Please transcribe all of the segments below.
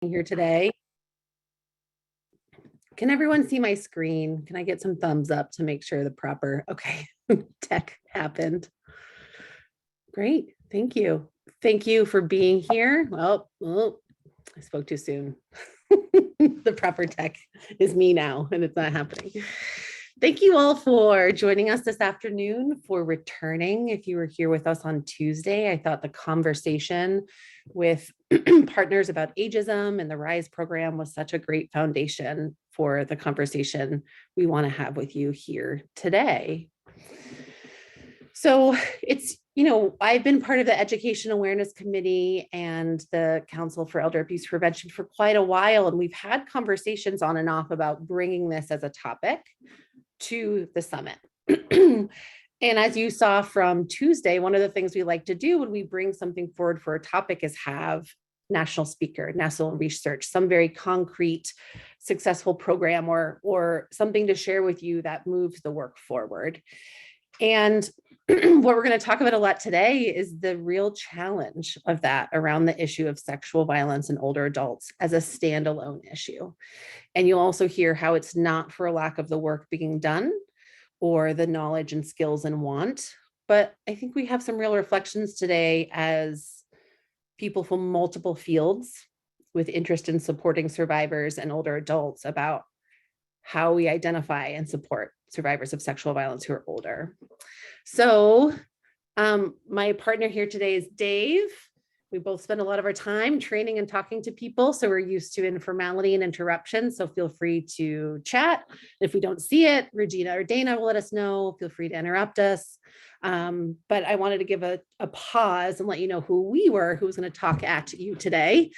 Here today. Can everyone see my screen? Can I get some thumbs up to make sure the proper, okay, tech happened. Great, thank you. Thank you for being here. Well, I spoke too soon. The proper tech is me now and it's not happening. Thank you all for joining us this afternoon, for returning. If you were here with us on Tuesday, I thought the conversation with partners about ageism and the RISE program was such a great foundation for the conversation we want to have with you here today. So it's, I've been part of the Education Awareness Committee and the Council for Elder Abuse Prevention for quite a while, and we've had conversations on and off about bringing this as a topic to the summit. And as you saw from Tuesday, one of the things we like to do when we bring something forward for a topic is have national speaker, national research, some very concrete, successful program or something to share with you that moves the work forward. And what we're going to talk about a lot today is the real challenge of that around the issue of sexual violence in older adults as a standalone issue. And you'll also hear how it's not for a lack of the work being done or the knowledge and skills and want. But I think we have some real reflections today as people from multiple fields with interest in supporting survivors and older adults about how we identify and support survivors of sexual violence who are older. So my partner here today is Dave. We both spend a lot of our time training and talking to people, so we're used to informality and interruption, so feel free to chat. If we don't see it, Regina or Dana will let us know. Feel free to interrupt us. But I wanted to give a pause and let you know who was going to talk at you today.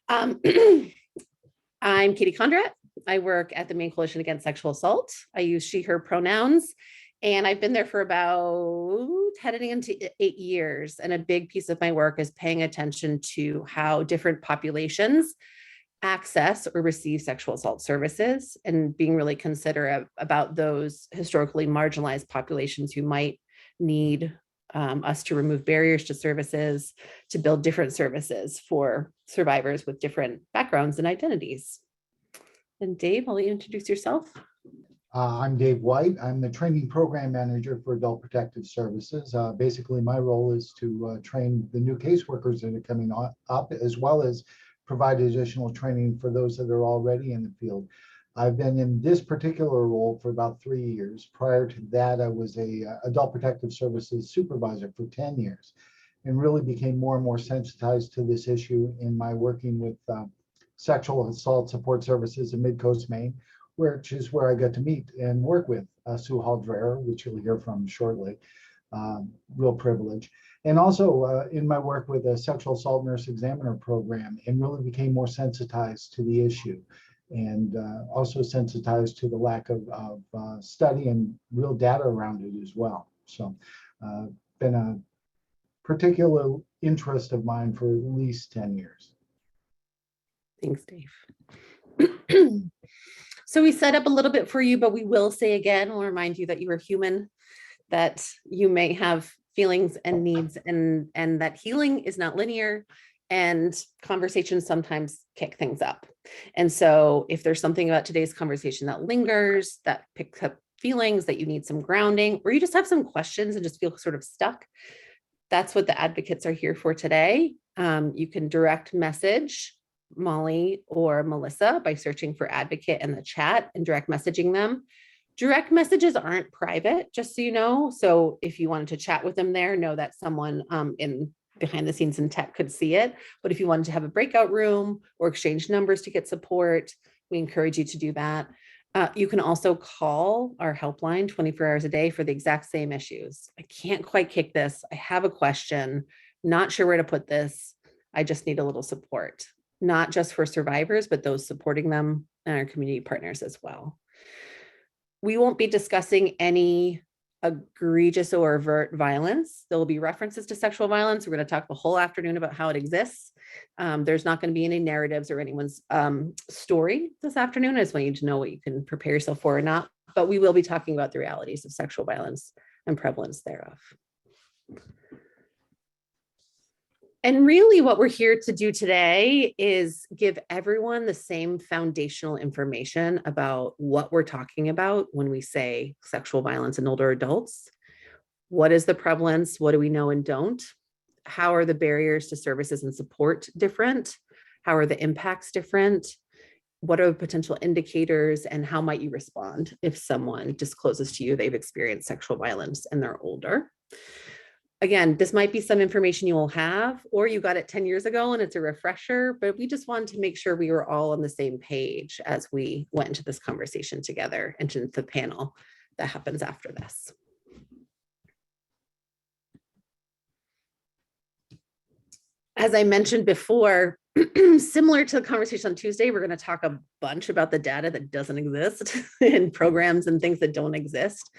I'm Katie Condrat. I work at the Maine Coalition Against Sexual Assault. I use she, her pronouns. And I've been there for about heading into 8 years. And a big piece of my work is paying attention to how different populations access or receive sexual assault services and being really considerate about those historically marginalized populations who might need us to remove barriers to services, to build different services for survivors with different backgrounds and identities. And Dave, I'll let you introduce yourself. I'm Dave White. I'm the training program manager for Adult Protective Services. Basically, my role is to train the new caseworkers that are coming up, as well as provide additional training for those that are already in the field. I've been in this particular role for about 3 years. Prior to that, I was a Adult Protective Services supervisor for 10 years and really became more and more sensitized to this issue in my working with sexual assault support services in Mid-Coast Maine, which is where I got to meet and work with Sue Hall-Dreher, which you'll hear from shortly. Real privilege. And also in my work with a sexual assault nurse examiner program, and really became more sensitized to the issue, and also sensitized to the lack of study and real data around it as well. So been a particular interest of mine for at least 10 years. Thanks, Dave. So we set up a little bit for you, but we will say again, we'll remind you that you are human, that you may have feelings and needs, and that healing is not linear, and conversations sometimes kick things up. And so if there's something about today's conversation that lingers, that picks up feelings, that you need some grounding, or you just have some questions and just feel sort of stuck, that's what the advocates are here for today. You can direct message Molly or Melissa by searching for advocate in the chat and direct messaging them. Direct messages aren't private, just so you know. So if you wanted to chat with them there, know that someone in behind the scenes in tech could see it. But if you wanted to have a breakout room or exchange numbers to get support, we encourage you to do that. You can also call our helpline 24 hours a day for the exact same issues. I can't quite kick this. I have a question, not sure where to put this. I just need a little support. Not just for survivors, but those supporting them and our community partners as well. We won't be discussing any egregious or overt violence. There will be references to sexual violence. We're going to talk the whole afternoon about how it exists. There's not going to be any narratives or anyone's story this afternoon. I just want you to know what you can prepare yourself for or not, but we will be talking about the realities of sexual violence and prevalence thereof. And really what we're here to do today is give everyone the same foundational information about what we're talking about when we say sexual violence in older adults. What is the prevalence? What do we know and don't? How are the barriers to services and support different? How are the impacts different? What are the potential indicators, and how might you respond if someone discloses to you they've experienced sexual violence and they're older? Again, this might be some information you will have, or you got it 10 years ago and it's a refresher, but we just wanted to make sure we were all on the same page as we went into this conversation together and into the panel that happens after this. As I mentioned before, similar to the conversation on Tuesday, we're going to talk a bunch about the data that doesn't exist and programs and things that don't exist,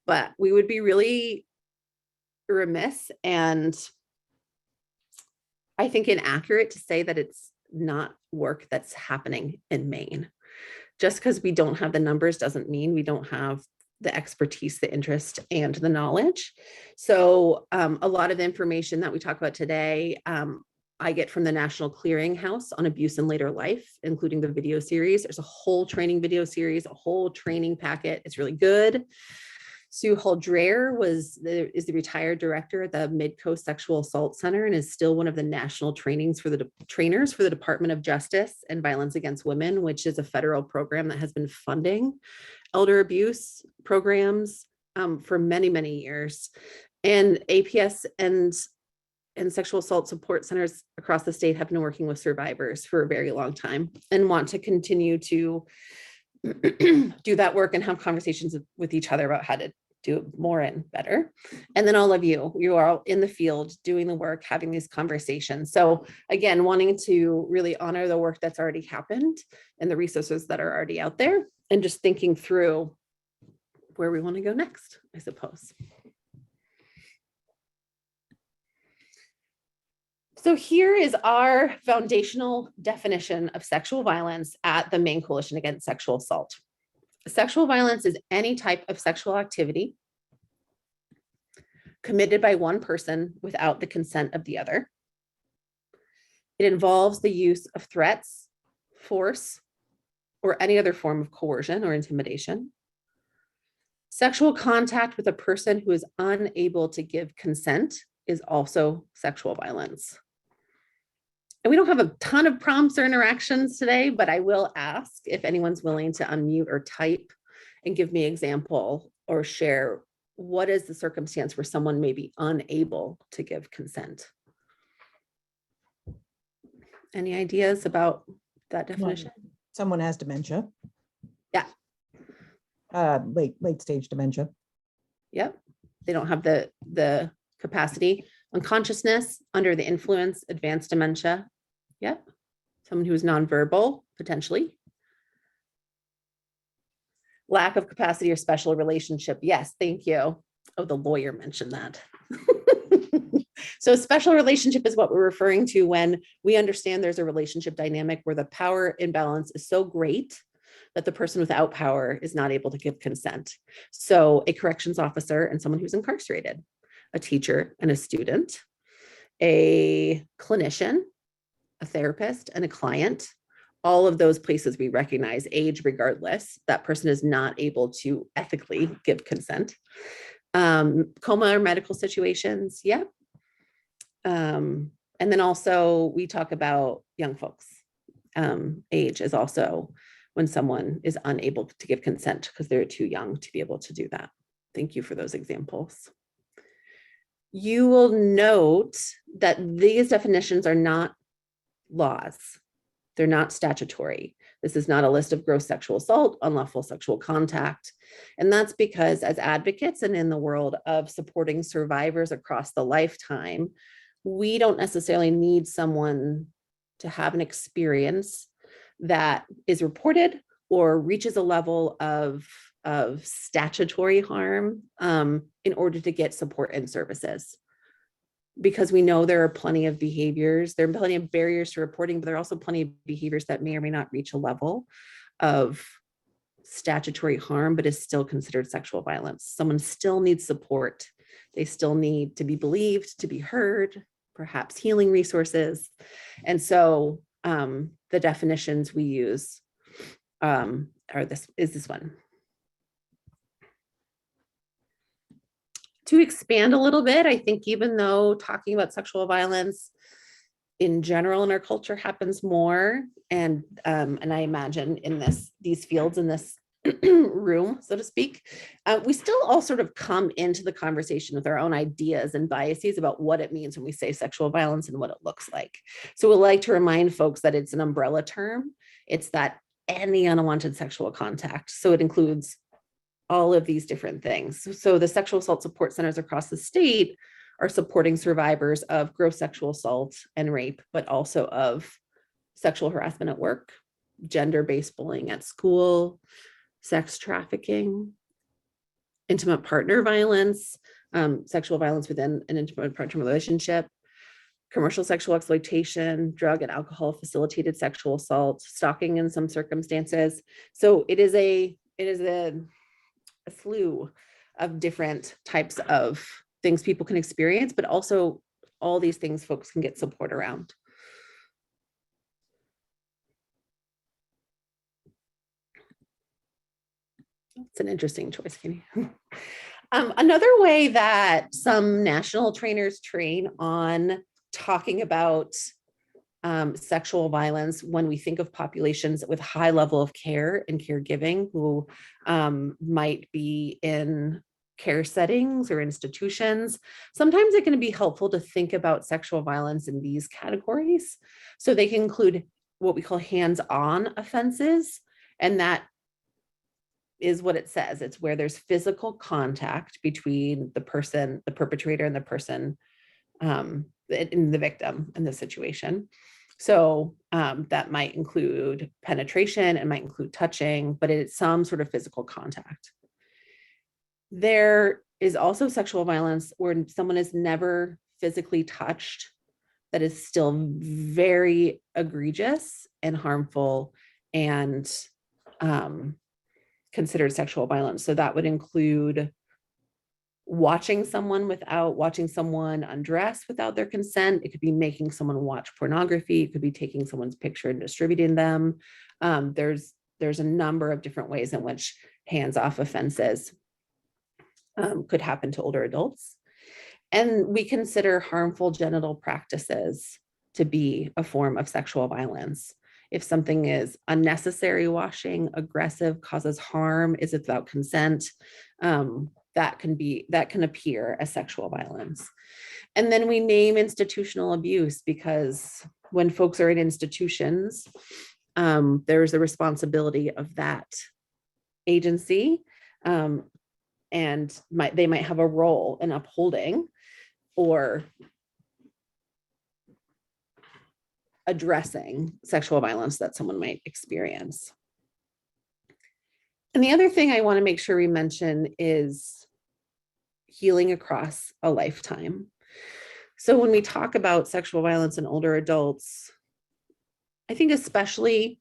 but we would be really remiss and I think inaccurate to say that it's not work that's happening in Maine. Just because we don't have the numbers doesn't mean we don't have the expertise, the interest, and the knowledge. So a lot of the information that we talk about today, I get from the National Clearinghouse on abuse in later life, including the video series. There's a whole training video series, a whole training packet. It's really good. Sue Hall-Dreher is the retired director at the Mid-Coast Sexual Assault Center and is still one of the national trainers for the Department of Justice and Violence Against Women, which is a federal program that has been funding elder abuse programs for many, many years. And APS and sexual assault support centers across the state have been working with survivors for a very long time and want to continue to do that work and have conversations with each other about how to do it more and better. And then all of you are all in the field doing the work, having these conversations. So again, wanting to really honor the work that's already happened and the resources that are already out there, and just thinking through where we want to go next, I suppose. So here is our foundational definition of sexual violence at the Maine Coalition Against Sexual Assault. Sexual violence is any type of sexual activity committed by one person without the consent of the other. It involves the use of threats, force, or any other form of coercion or intimidation. Sexual contact with a person who is unable to give consent is also sexual violence. And we don't have a ton of prompts or interactions today, but I will ask if anyone's willing to unmute or type and give me an example or share what is the circumstance where someone may be unable to give consent. Any ideas about that definition? Someone has dementia. Yeah. Late stage dementia. Yep. They don't have the capacity. Unconsciousness, under the influence, advanced dementia. Yep. Someone who is nonverbal, potentially. Lack of capacity or special relationship. Yes, thank you. Oh, the lawyer mentioned that. So special relationship is what we're referring to when we understand there's a relationship dynamic where the power imbalance is so great that the person without power is not able to give consent. So a corrections officer and someone who's incarcerated, a teacher and a student, a clinician, a therapist, and a client. All of those places we recognize age regardless, that person is not able to ethically give consent. Coma or medical situations, yeah. And then also we talk about young folks. Age is also when someone is unable to give consent because they're too young to be able to do that. Thank you for those examples. You will note that these definitions are not laws. They're not statutory. This is not a list of gross sexual assault, unlawful sexual contact. And that's because as advocates and in the world of supporting survivors across the lifetime, we don't necessarily need someone to have an experience that is reported or reaches a level of statutory harm in order to get support and services. Because we know there are plenty of behaviors, there are plenty of barriers to reporting, but there are also plenty of behaviors that may or may not reach a level of statutory harm, but is still considered sexual violence. Someone still needs support. They still need to be believed, to be heard, perhaps healing resources. And so the definitions we use is this one. To expand a little bit, I think even though talking about sexual violence in general in our culture happens more, and I imagine in these fields in this room, so to speak, we still all sort of come into the conversation with our own ideas and biases about what it means when we say sexual violence and what it looks like. So we like to remind folks that it's an umbrella term. It's that any unwanted sexual contact. So it includes all of these different things. So the sexual assault support centers across the state are supporting survivors of gross sexual assault and rape, but also of sexual harassment at work, gender-based bullying at school, sex trafficking, intimate partner violence, sexual violence within an intimate partner relationship, commercial sexual exploitation, drug and alcohol facilitated sexual assault, stalking in some circumstances. So it is a slew of different types of things people can experience, but also all these things folks can get support around. It's an interesting choice, Kenny. Another way that some national trainers train on talking about sexual violence when we think of populations with high level of care and caregiving who might be in care settings or institutions. Sometimes it can be helpful to think about sexual violence in these categories. So they can include what we call hands-on offenses, and that is what it says. It's where there's physical contact between the person, the perpetrator, and the person, in the victim in the situation. So that might include penetration, it might include touching, but it's some sort of physical contact. There is also sexual violence where someone is never physically touched that is still very egregious and harmful and considered sexual violence. So that would include watching someone undress without their consent. It could be making someone watch pornography. It could be taking someone's picture and distributing them. There's a number of different ways in which hands-off offenses could happen to older adults. And we consider harmful genital practices to be a form of sexual violence. If something is unnecessary washing, aggressive, causes harm, is it without consent, that can appear as sexual violence. And then we name institutional abuse because when folks are in institutions, there's the responsibility of that agency, and they might have a role in upholding or addressing sexual violence that someone might experience. And the other thing I want to make sure we mention is healing across a lifetime. So when we talk about sexual violence in older adults, I think especially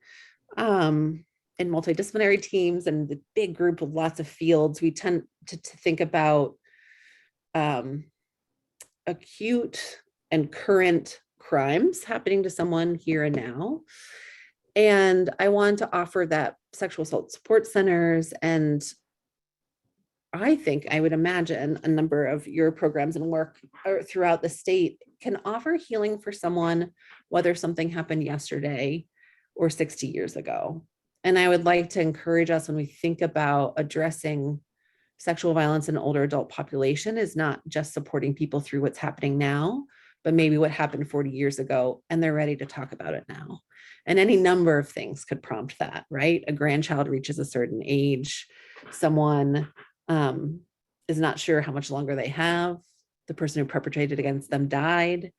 in multidisciplinary teams and the big group with lots of fields, we tend to think about acute and current crimes happening to someone here and now. And I want to offer that sexual assault support centers, and I would imagine a number of your programs and work throughout the state can offer healing for someone, whether something happened yesterday or 60 years ago. And I would like to encourage us when we think about addressing sexual violence in older adult population is not just supporting people through what's happening now, but maybe what happened 40 years ago, and they're ready to talk about it now. And any number of things could prompt that, right? A grandchild reaches a certain age, someone is not sure how much longer they have, the person who perpetrated against them died.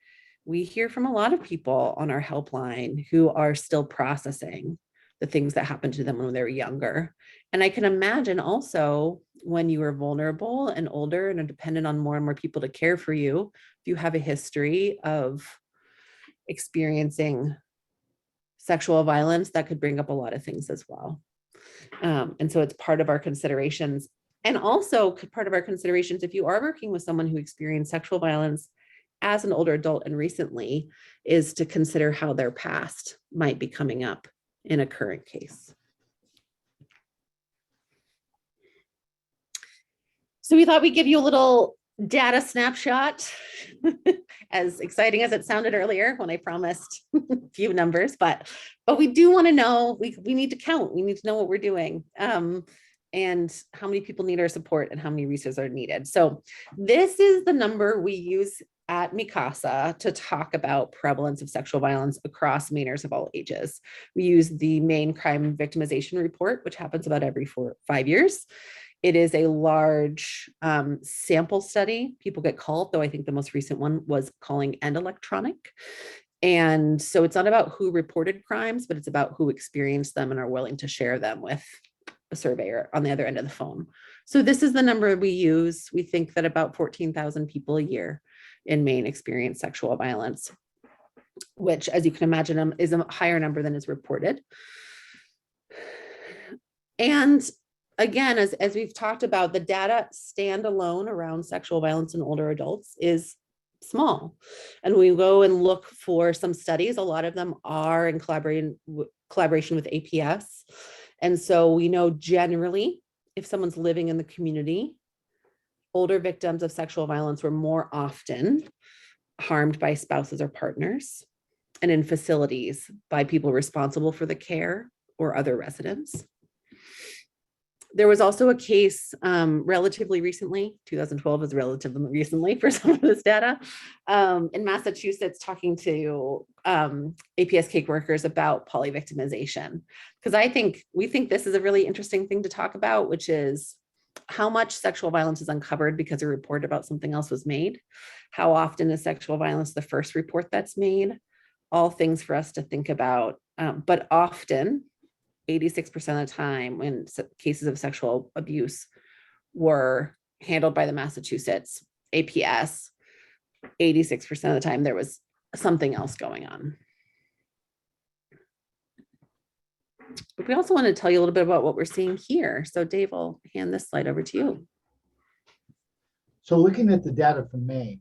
We hear from a lot of people on our helpline who are still processing the things that happened to them when they were younger. And I can imagine also when you are vulnerable and older and are dependent on more and more people to care for you, if you have a history of experiencing sexual violence, that could bring up a lot of things as well. And so it's part of our considerations. And also part of our considerations, if you are working with someone who experienced sexual violence as an older adult and recently is to consider how their past might be coming up in a current case. So we thought we'd give you a little data snapshot, as exciting as it sounded earlier when I promised a few numbers, but we do want to know, we need to count, we need to know what we're doing, and how many people need our support and how many resources are needed. So this is the number we use at MICASA to talk about prevalence of sexual violence across Mainers of all ages. We use the Maine Crime Victimization Report, which happens about every 5 years. It is a large sample study. People get called, though I think the most recent one was calling and electronic. And so it's not about who reported crimes, but it's about who experienced them and are willing to share them with a surveyor on the other end of the phone. So this is the number we use. We think that about 14,000 people a year in Maine experience sexual violence, which, as you can imagine, is a higher number than is reported. And again, as we've talked about, the data standalone around sexual violence in older adults is small. And we go and look for some studies. A lot of them are in collaboration with APS. And so we know generally, if someone's living in the community, older victims of sexual violence were more often harmed by spouses or partners, and in facilities by people responsible for the care or other residents. There was also a case relatively recently, 2012 is relatively recently for some of this data, in Massachusetts, talking to APS cake workers about polyvictimization. Because we think this is a really interesting thing to talk about, which is how much sexual violence is uncovered because a report about something else was made. How often is sexual violence the first report that's made? All things for us to think about, but often, 86% of the time when cases of sexual abuse were handled by the Massachusetts APS, 86% of the time there was something else going on. But we also want to tell you a little bit about what we're seeing here. So Dave, I'll hand this slide over to you. So looking at the data from Maine,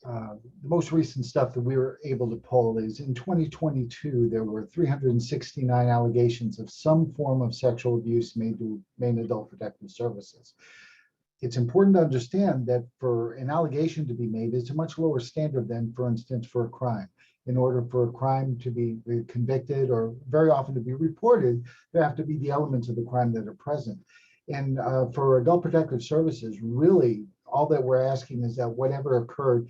the most recent stuff that we were able to pull is in 2022, there were 369 allegations of some form of sexual abuse made to Maine Adult Protective Services. It's important to understand that for an allegation to be made, it's a much lower standard than, for instance, for a crime. In order for a crime to be convicted or very often to be reported, there have to be the elements of the crime that are present. And for Adult Protective Services, really, all that we're asking is that whatever occurred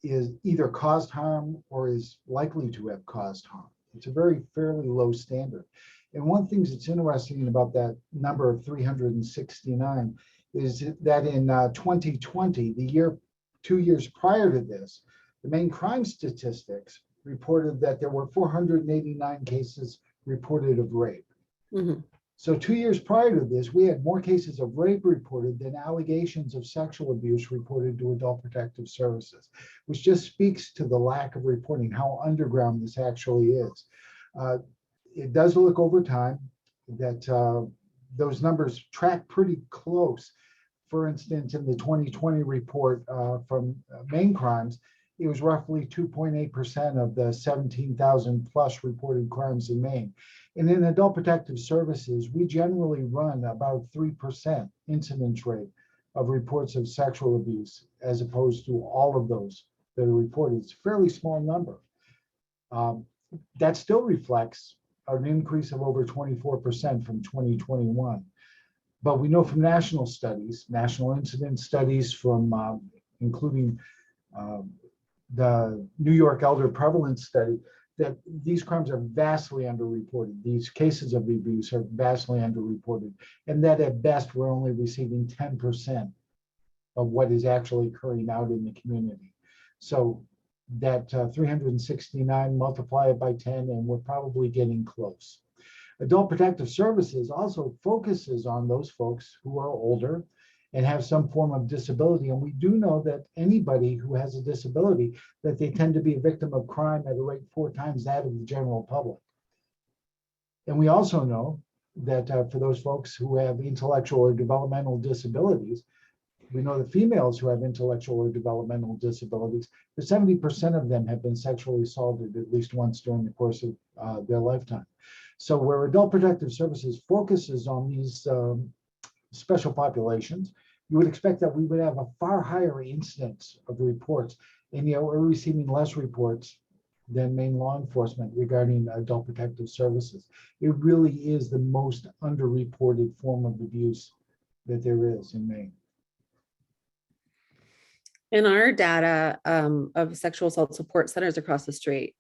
is either caused harm or is likely to have caused harm. It's a very fairly low standard. And one thing that's interesting about that number of 369 is that in 2020, the year 2 years prior to this, the Maine crime statistics reported that there were 489 cases reported of rape. Mm-hmm. So 2 years prior to this, we had more cases of rape reported than allegations of sexual abuse reported to Adult Protective Services, which just speaks to the lack of reporting, how underground this actually is. It does look over time that those numbers track pretty close. For instance, in the 2020 report from Maine Crimes, it was roughly 2.8% of the 17,000 plus reported crimes in Maine. And in Adult Protective Services, we generally run about 3% incidence rate of reports of sexual abuse, as opposed to all of those that are reported. It's a fairly small number. That still reflects an increase of over 24% from 2021. But we know from national studies, national incidence studies from including the New York Elder Prevalence Study, that these crimes are vastly underreported. These cases of abuse are vastly underreported, and that at best we're only receiving 10% of what is actually occurring out in the community. So that 369, multiply it by 10, and we're probably getting close. Adult Protective Services also focuses on those folks who are older and have some form of disability. And we do know that anybody who has a disability, that they tend to be a victim of crime at a rate 4 times that of the general public. And we also know that for those folks who have intellectual or developmental disabilities, We know that females who have intellectual or developmental disabilities, that 70% of them have been sexually assaulted at least once during the course of their lifetime. So where Adult Protective Services focuses on these special populations, you would expect that we would have a far higher incidence of reports, and yet we're receiving less reports than Maine law enforcement regarding Adult Protective Services. It really is the most underreported form of abuse that there is in Maine. In our data of sexual assault support centers across the state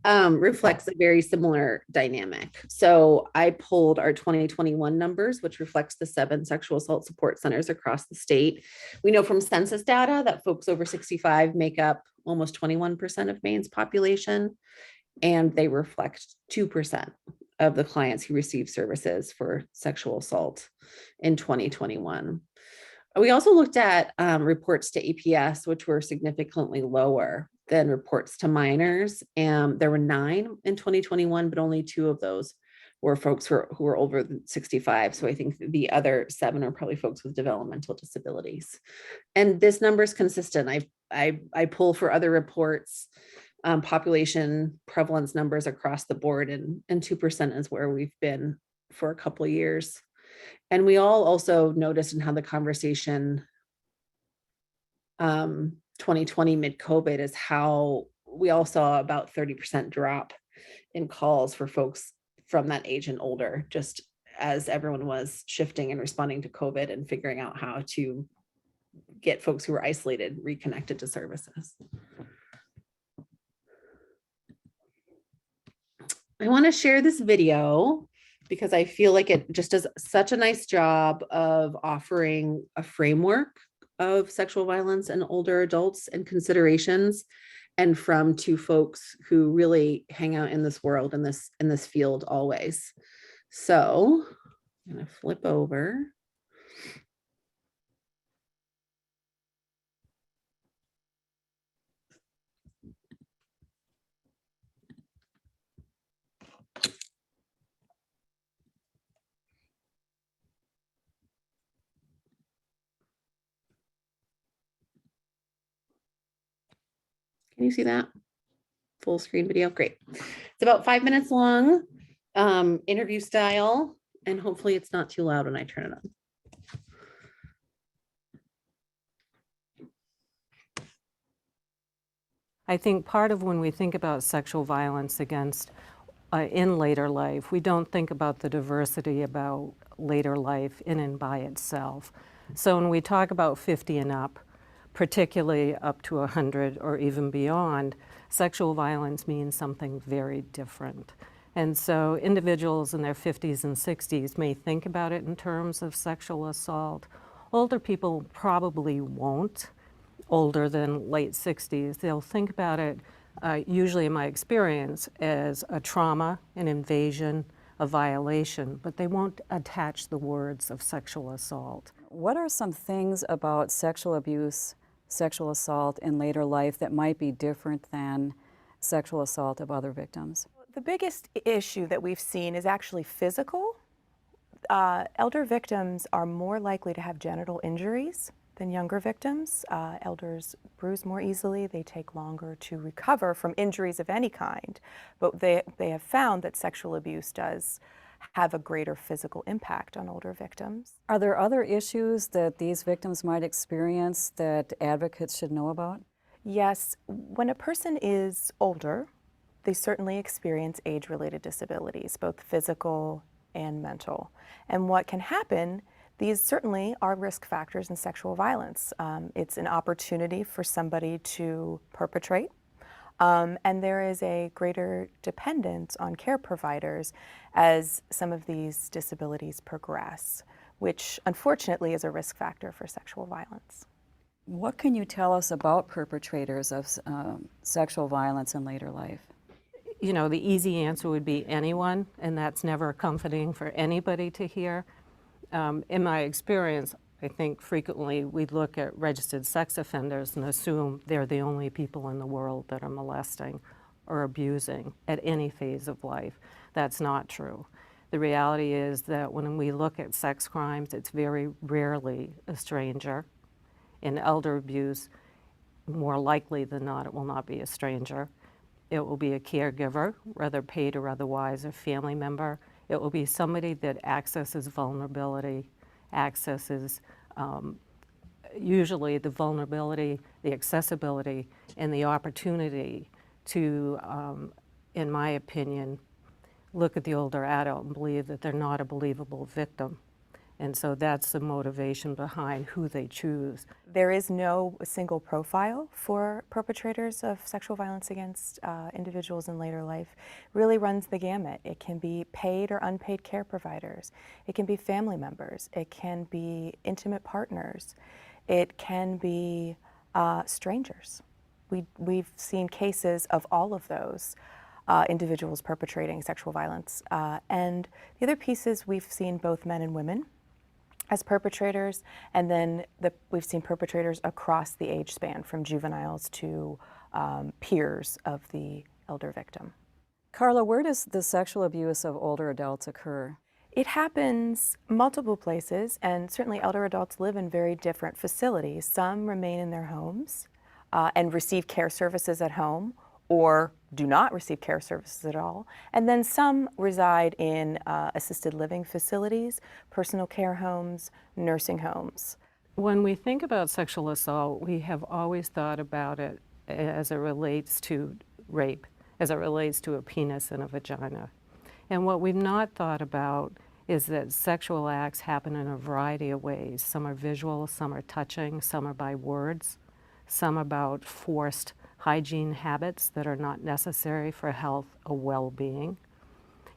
reflects a very similar dynamic. So I pulled our 2021 numbers, which reflects the 7 sexual assault support centers across the state. We know from census data that folks over 65 make up almost 21% of Maine's population, and they reflect 2% of the clients who receive services for sexual assault in 2021. We also looked at reports to APS, which were significantly lower than reports to minors. And there were 9 in 2021, but only 2 of those were folks who were over 65. So I think the other 7 are probably folks with developmental disabilities. And this number is consistent. I pull for other reports, population prevalence numbers across the board, and 2% is where we've been for a couple of years. And we all also noticed in how the conversation 2020 mid-COVID is how we all saw about 30% drop in calls for folks from that age and older, just as everyone was shifting and responding to COVID and figuring out how to get folks who were isolated reconnected to services. I want to share this video because I feel like it just does such a nice job of offering a framework of sexual violence in older adults and considerations, and from 2 folks who really hang out in this world, in this field always. So I'm going to flip over. Can you see that? Full screen video, great. It's about 5 minutes long, interview style, and hopefully it's not too loud when I turn it on. I think part of when we think about sexual violence against in later life, we don't think about the diversity about later life in and by itself. So when we talk about 50 and up, particularly up to 100 or even beyond, sexual violence means something very different. And so individuals in their 50s and 60s may think about it in terms of sexual assault. Older people probably won't. Older than late 60s, they'll think about it, usually in my experience, as a trauma, an invasion, a violation, but they won't attach the words of sexual assault. What are some things about sexual abuse, sexual assault in later life that might be different than sexual assault of other victims? The biggest issue that we've seen is actually physical. Elder victims are more likely to have genital injuries than younger victims. Elders bruise more easily. They take longer to recover from injuries of any kind. But they have found that sexual abuse does have a greater physical impact on older victims. Are there other issues that these victims might experience that advocates should know about? Yes, when a person is older, they certainly experience age-related disabilities, both physical and mental. And what can happen, these certainly are risk factors in sexual violence. It's an opportunity for somebody to perpetrate, and there is a greater dependence on care providers as some of these disabilities progress, which unfortunately is a risk factor for sexual violence. What can you tell us about perpetrators of sexual violence in later life? You know, the easy answer would be anyone, and that's never comforting for anybody to hear. In my experience, I think frequently we look at registered sex offenders and assume they're the only people in the world that are molesting or abusing at any phase of life. That's not true. The reality is that when we look at sex crimes, it's very rarely a stranger. In elder abuse, more likely than not, it will not be a stranger. It will be a caregiver, whether paid or otherwise, a family member. It will be somebody that accesses vulnerability, accesses usually the vulnerability, the accessibility, and the opportunity to, in my opinion, look at the older adult and believe that they're not a believable victim. And so that's the motivation behind who they choose. There is no single profile for perpetrators of sexual violence against individuals in later life. It really runs the gamut. It can be paid or unpaid care providers. It can be family members. It can be intimate partners. It can be strangers. We've seen cases of all of those individuals perpetrating sexual violence. And the other piece is we've seen both men and women as perpetrators, and then we've seen perpetrators across the age span, from juveniles to peers of the elder victim. Carla, where does the sexual abuse of older adults occur? It happens multiple places, and certainly elder adults live in very different facilities. Some remain in their homes and receive care services at home, or do not receive care services at all. And then some reside in assisted living facilities, personal care homes, nursing homes. When we think about sexual assault, we have always thought about it as it relates to rape, as it relates to a penis and a vagina. And what we've not thought about is that sexual acts happen in a variety of ways. Some are visual, some are touching, some are by words, some about forced hygiene habits that are not necessary for health or well-being.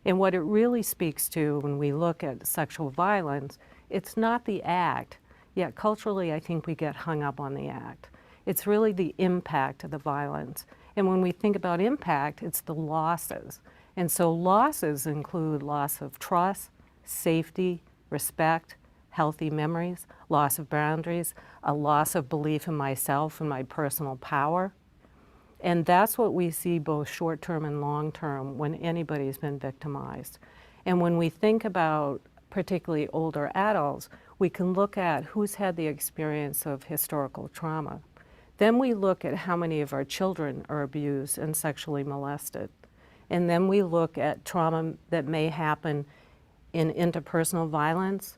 And what it really speaks to when we look at sexual violence, it's not the act, yet culturally I think we get hung up on the act. It's really the impact of the violence. And when we think about impact, it's the losses. And so losses include loss of trust, safety, respect, healthy memories, loss of boundaries, a loss of belief in myself and my personal power. And that's what we see both short-term and long-term when anybody's been victimized. And when we think about particularly older adults, we can look at who's had the experience of historical trauma. Then we look at how many of our children are abused and sexually molested. And then we look at trauma that may happen in interpersonal violence,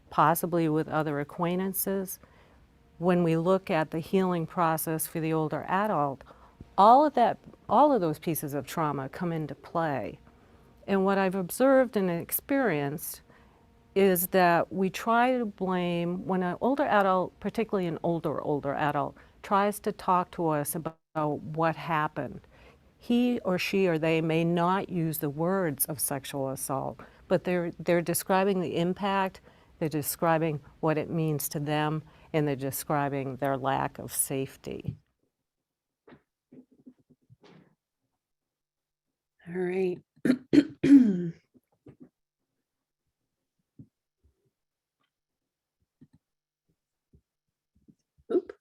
possibly with other acquaintances. When we look at the healing process for the older adult, all of those pieces of trauma come into play. And what I've observed and experienced is that we try to blame, when an older adult, particularly an older adult, tries to talk to us about what happened, he or she or they may not use the words of sexual assault, but they're describing the impact, they're describing what it means to them, and they're describing their lack of safety. All right. Oop.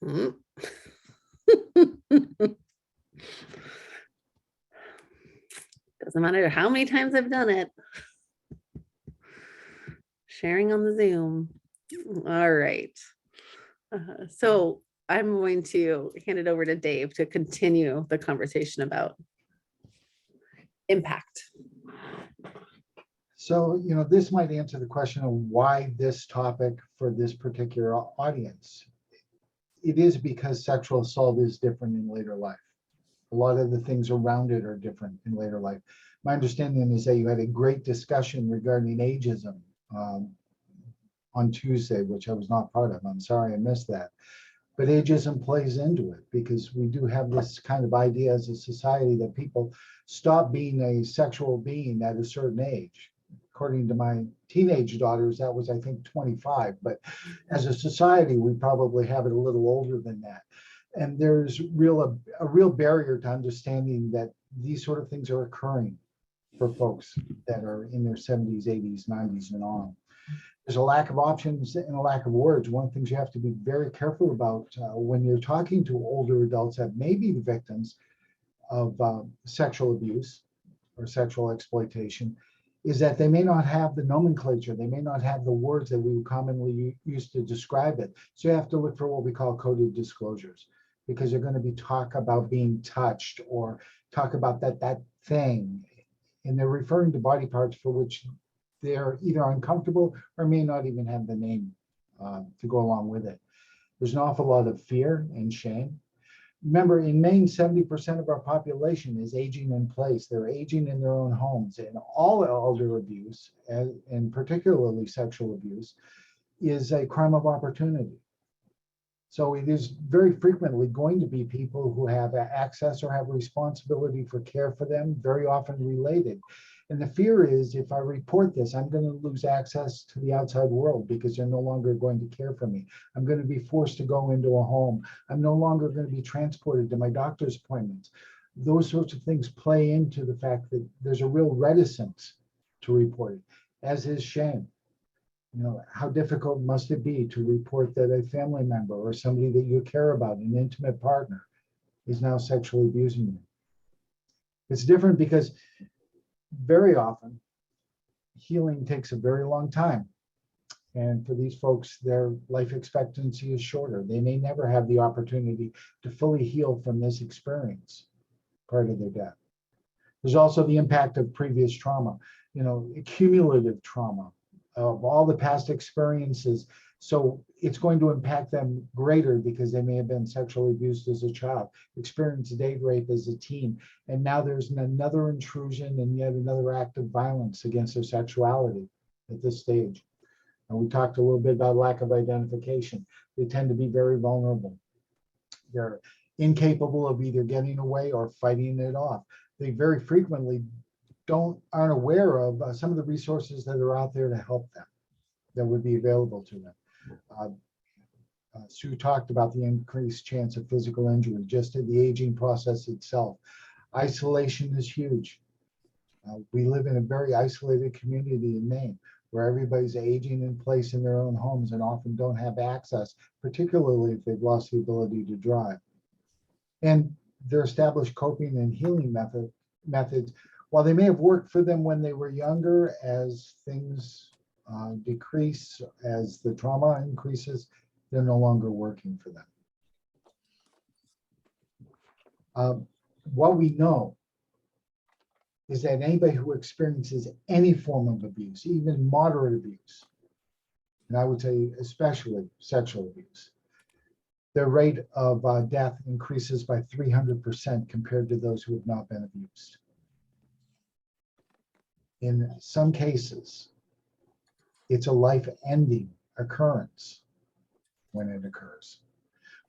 Mm. Doesn't matter how many times I've done it. Sharing on the Zoom. All right. So I'm going to hand it over to Dave to continue the conversation about impact. So, this might answer the question of why this topic for this particular audience. It is because sexual assault is different in later life. A lot of the things around it are different in later life. My understanding is that you had a great discussion regarding ageism on Tuesday, which I was not part of. I'm sorry I missed that. But ageism plays into it because we do have this kind of idea as a society that people stop being a sexual being at a certain age. According to my teenage daughters, that was, I think, 25. But as a society, we probably have it a little older than that. And there's a real barrier to understanding that these sort of things are occurring for folks that are in their 70s, 80s, 90s, and on. There's a lack of options and a lack of words. One of the things you have to be very careful about when you're talking to older adults that may be the victims of sexual abuse or sexual exploitation is that they may not have the nomenclature. They may not have the words that we would commonly use to describe it. So you have to look for what we call coded disclosures, because they're going to be talk about being touched or talk about that thing. And they're referring to body parts for which they're either uncomfortable or may not even have the name to go along with it. There's an awful lot of fear and shame. Remember, in Maine, 70% of our population is aging in place. They're aging in their own homes, and all elder abuse, and particularly sexual abuse, is a crime of opportunity. So it is very frequently going to be people who have access or have responsibility for care for them, very often related. And the fear is, if I report this, I'm going to lose access to the outside world because they're no longer going to care for me. I'm going to be forced to go into a home. I'm no longer going to be transported to my doctor's appointments. Those sorts of things play into the fact that there's a real reticence to report it, as is shame. You know, how difficult must it be to report that a family member or somebody that you care about, an intimate partner, is now sexually abusing you? It's different because very often healing takes a very long time. And for these folks, their life expectancy is shorter. They may never have the opportunity to fully heal from this experience prior to their death. There's also the impact of previous trauma, you know, cumulative trauma of all the past experiences. So it's going to impact them greater because they may have been sexually abused as a child, experienced date rape as a teen, and now there's another intrusion and yet another act of violence against their sexuality at this stage. And we talked a little bit about lack of identification. They tend to be very vulnerable. They're incapable of either getting away or fighting it off. They very frequently aren't aware of some of the resources that are out there to help them, that would be available to them. Sue talked about the increased chance of physical injury, just in the aging process itself. Isolation is huge. We live in a very isolated community in Maine, where everybody's aging in place in their own homes and often don't have access, particularly if they've lost the ability to drive. And their established coping and healing methods, while they may have worked for them when they were younger, as things decrease, as the trauma increases, they're no longer working for them. What we know is that anybody who experiences any form of abuse, even moderate abuse, and I would say especially sexual abuse, their rate of death increases by 300% compared to those who have not been abused. In some cases, it's a life-ending occurrence when it occurs.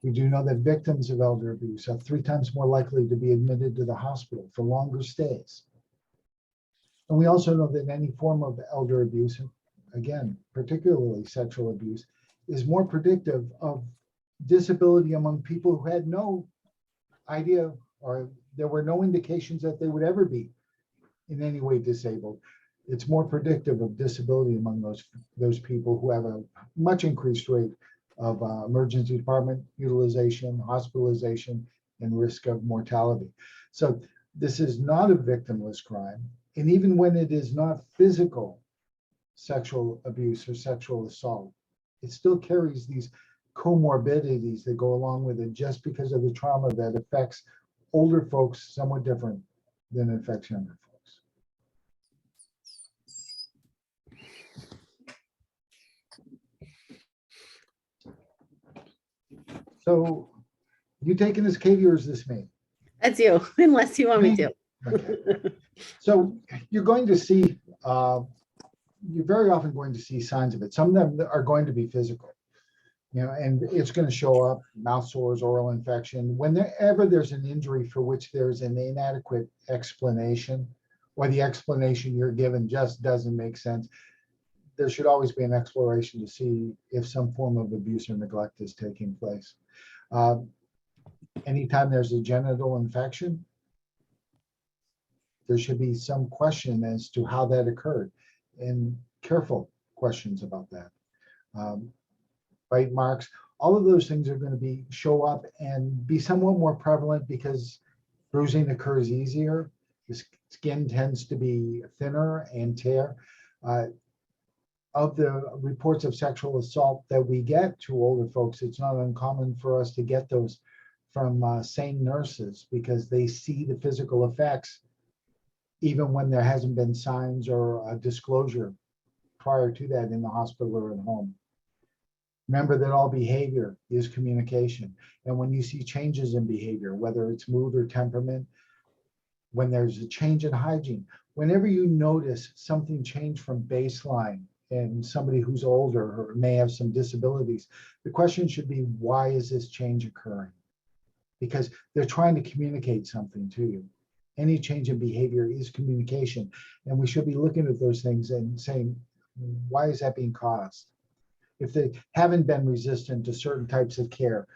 We do know that victims of elder abuse are 3 times more likely to be admitted to the hospital for longer stays. And we also know that any form of elder abuse, again, particularly sexual abuse, is more predictive of disability among people who had no idea, or there were no indications that they would ever be in any way disabled. It's more predictive of disability among those people who have a much increased rate of emergency department utilization, hospitalization, and risk of mortality. So this is not a victimless crime. And even when it is not physical sexual abuse or sexual assault, it still carries these comorbidities that go along with it just because of the trauma that affects older folks somewhat different than it affects younger folks. So you taking this, Katie, or is this me? That's you, unless you want me to. Okay. So you're going to see, you're very often going to see signs of it. Some of them are going to be physical, you know, and it's going to show up, mouth sores, oral infection. Whenever there's an injury for which there's an inadequate explanation, or the explanation you're given just doesn't make sense, there should always be an exploration to see if some form of abuse or neglect is taking place. Anytime there's a genital infection, there should be some question as to how that occurred. And careful questions about that. Bite marks, all of those things are going to show up and be somewhat more prevalent because bruising occurs easier. The skin tends to be thinner and tear. Of the reports of sexual assault that we get to older folks, it's not uncommon for us to get those from sane nurses because they see the physical effects even when there hasn't been signs or a disclosure prior to that in the hospital or at home. Remember that all behavior is communication. And when you see changes in behavior, whether it's mood or temperament, when there's a change in hygiene, whenever you notice something change from baseline in somebody who's older or may have some disabilities, the question should be, why is this change occurring? Because they're trying to communicate something to you. Any change in behavior is communication. And we should be looking at those things and saying, why is that being caused? If they haven't been resistant to certain types of care,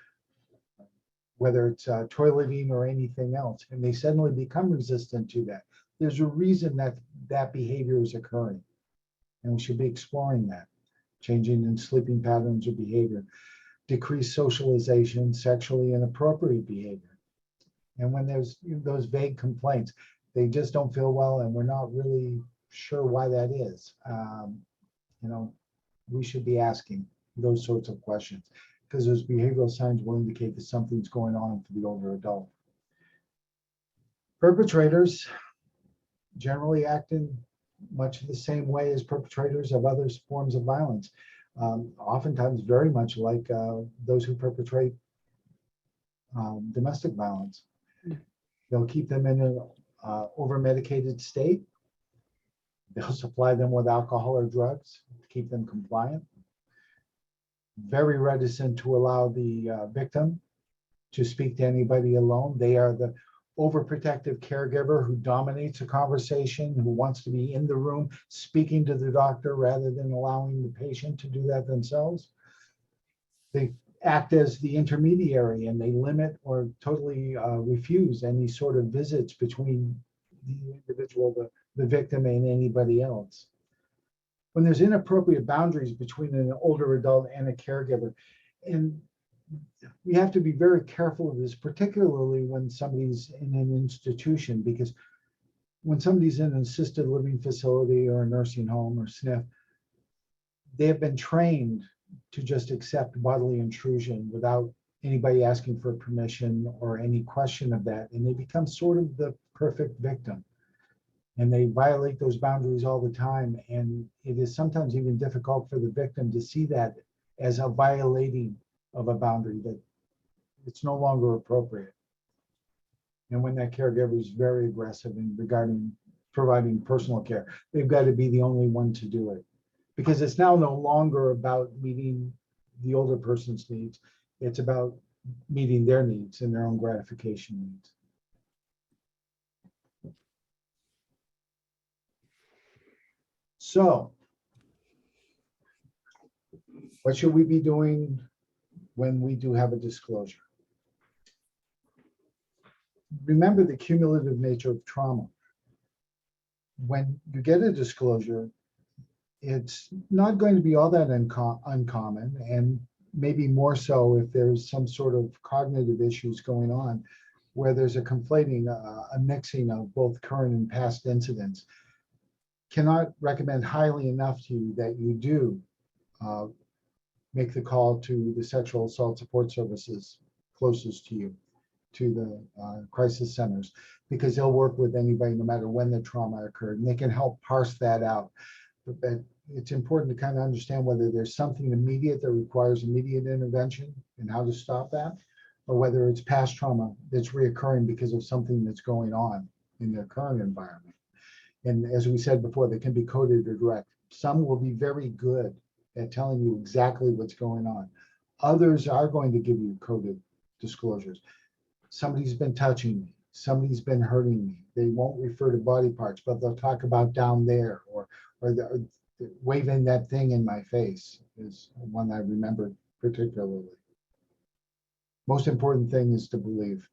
whether it's toileting or anything else, and they suddenly become resistant to that, there's a reason that that behavior is occurring. And we should be exploring that. Changing in sleeping patterns or behavior, decreased socialization, sexually inappropriate behavior. And when there's those vague complaints, they just don't feel well and we're not really sure why that is. We should be asking those sorts of questions because those behavioral signs will indicate that something's going on for the older adult. Perpetrators generally act in much the same way as perpetrators of other forms of violence, oftentimes very much like those who perpetrate domestic violence. They'll keep them in an over-medicated state. They'll supply them with alcohol or drugs to keep them compliant. Very reticent to allow the victim to speak to anybody alone. They are the overprotective caregiver who dominates a conversation, who wants to be in the room speaking to the doctor rather than allowing the patient to do that themselves. They act as the intermediary and they limit or totally refuse any sort of visits between the individual, the victim, and anybody else. When there's inappropriate boundaries between an older adult and a caregiver, and we have to be very careful of this, particularly when somebody's in an institution, because when somebody's in an assisted living facility or a nursing home or SNF, they have been trained to just accept bodily intrusion without anybody asking for permission or any question of that, and they become sort of the perfect victim. And they violate those boundaries all the time. And it is sometimes even difficult for the victim to see that as a violating of a boundary, that it's no longer appropriate. And when that caregiver is very aggressive in regarding providing personal care, they've got to be the only one to do it. Because it's now no longer about meeting the older person's needs. It's about meeting their needs and their own gratification needs. So, what should we be doing when we do have a disclosure? Remember the cumulative nature of trauma. When you get a disclosure, it's not going to be all that uncommon, and maybe more so if there's some sort of cognitive issues going on, where there's a conflating, a mixing of both current and past incidents. Cannot recommend highly enough to you that you do make the call to the sexual assault support services closest to you, to the crisis centers, because they'll work with anybody no matter when the trauma occurred, and they can help parse that out. But it's important to kind of understand whether there's something immediate that requires immediate intervention and how to stop that, or whether it's past trauma that's reoccurring because of something that's going on in their current environment. And as we said before, they can be coded or direct. Some will be very good at telling you exactly what's going on. Others are going to give you coded disclosures. Somebody's been touching me. Somebody's been hurting me. They won't refer to body parts, but they'll talk about down there, or waving that thing in my face is one I remember particularly. Most important thing is to believe.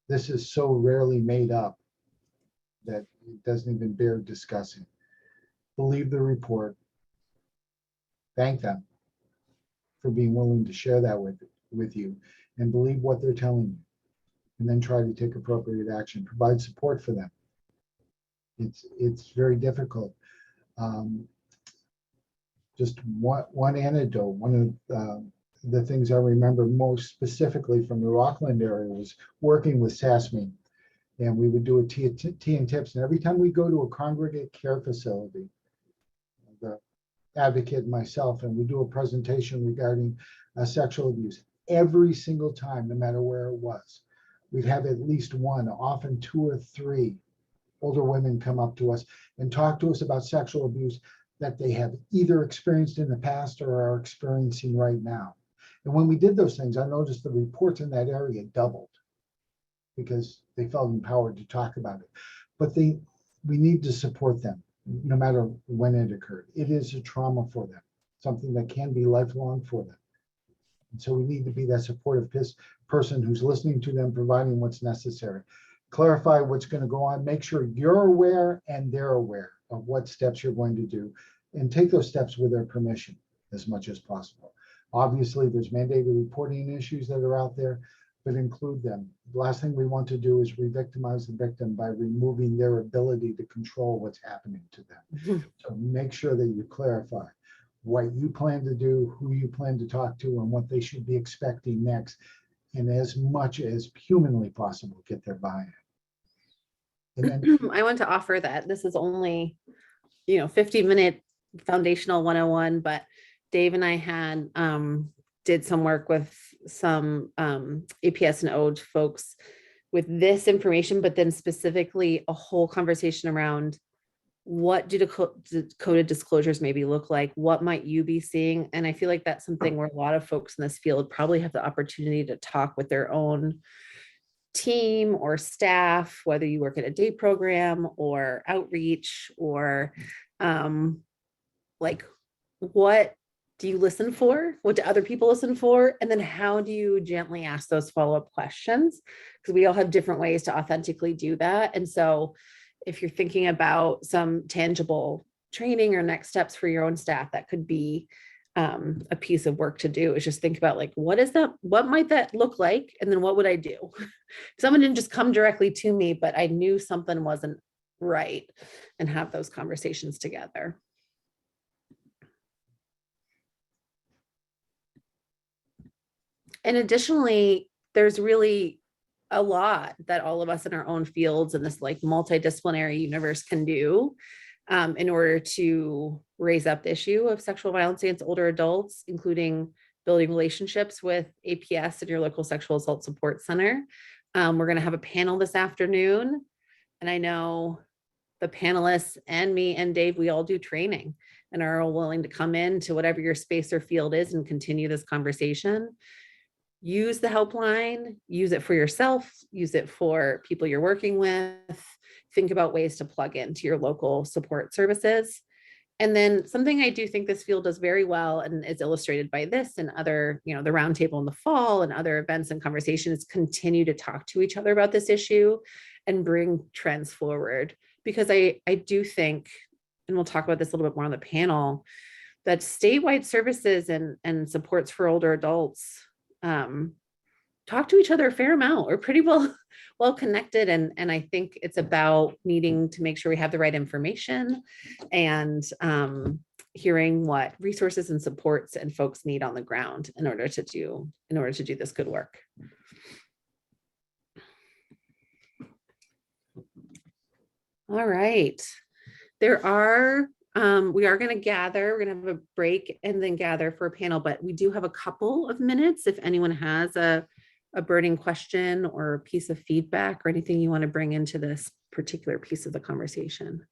This is so rarely made up that it doesn't even bear discussing. believe the report, thank them for being willing to share that with you, and believe what they're telling you, and then try to take appropriate action, provide support for them. It's very difficult. Just one anecdote, one of the things I remember most specifically from the Rockland area was working with SASME, and we would do a tea and tips, and every time we go to a congregate care facility, the advocate and myself, and we do a presentation regarding sexual abuse, every single time, no matter where it was, we'd have at least one, often two or three older women come up to us and talk to us about sexual abuse that they have either experienced in the past or are experiencing right now. And when we did those things, I noticed the reports in that area doubled because they felt empowered to talk about it. But we need to support them no matter when it occurred. It is a trauma for them, something that can be lifelong for them. And so we need to be that supportive person who's listening to them, providing what's necessary. Clarify what's going to go on, make sure you're aware and they're aware of what steps you're going to do, and take those steps with their permission as much as possible. Obviously, there's mandated reporting issues that are out there, but include them. The last thing we want to do is re-victimize the victim by removing their ability to control what's happening to them. So make sure that you clarify what you plan to do, who you plan to talk to, and what they should be expecting next. And as much as humanly possible, get their buy-in. And then I want to offer that this is only, 50-minute foundational 101, but Dave and I had did some work with some APS and ODE folks with this information, but then specifically a whole conversation around what do coded disclosures maybe look like? What might you be seeing? And I feel like that's something where a lot of folks in this field probably have the opportunity to talk with their own team or staff, whether you work at a day program or outreach, or like, what do you listen for? What do other people listen for? And then how do you gently ask those follow-up questions? Because we all have different ways to authentically do that. And so if you're thinking about some tangible training or next steps for your own staff, that could be a piece of work to do, is just think about like, what might that look like? And then what would I do? Someone didn't just come directly to me, but I knew something wasn't right, and have those conversations together. And additionally, there's really a lot that all of us in our own fields in this like multidisciplinary universe can do in order to raise up the issue of sexual violence against older adults, including building relationships with APS and your local sexual assault support center. We're going to have a panel this afternoon, and I know the panelists and me and Dave, we all do training and are all willing to come in to whatever your space or field is and continue this conversation. Use the helpline, use it for yourself, use it for people you're working with. Think about ways to plug into your local support services. And then something I do think this field does very well, and is illustrated by this and other, the roundtable in the fall and other events and conversations, continue to talk to each other about this issue and bring trends forward. Because I do think, and we'll talk about this a little bit more on the panel, that statewide services and supports for older adults talk to each other a fair amount. We're pretty well connected, and I think it's about needing to make sure we have the right information and hearing what resources and supports and folks need on the ground in order to do this good work. All right, we are going to gather, we're going to have a break and then gather for a panel, but we do have a couple of minutes if anyone has a burning question or a piece of feedback or anything you want to bring into this particular piece of the conversation.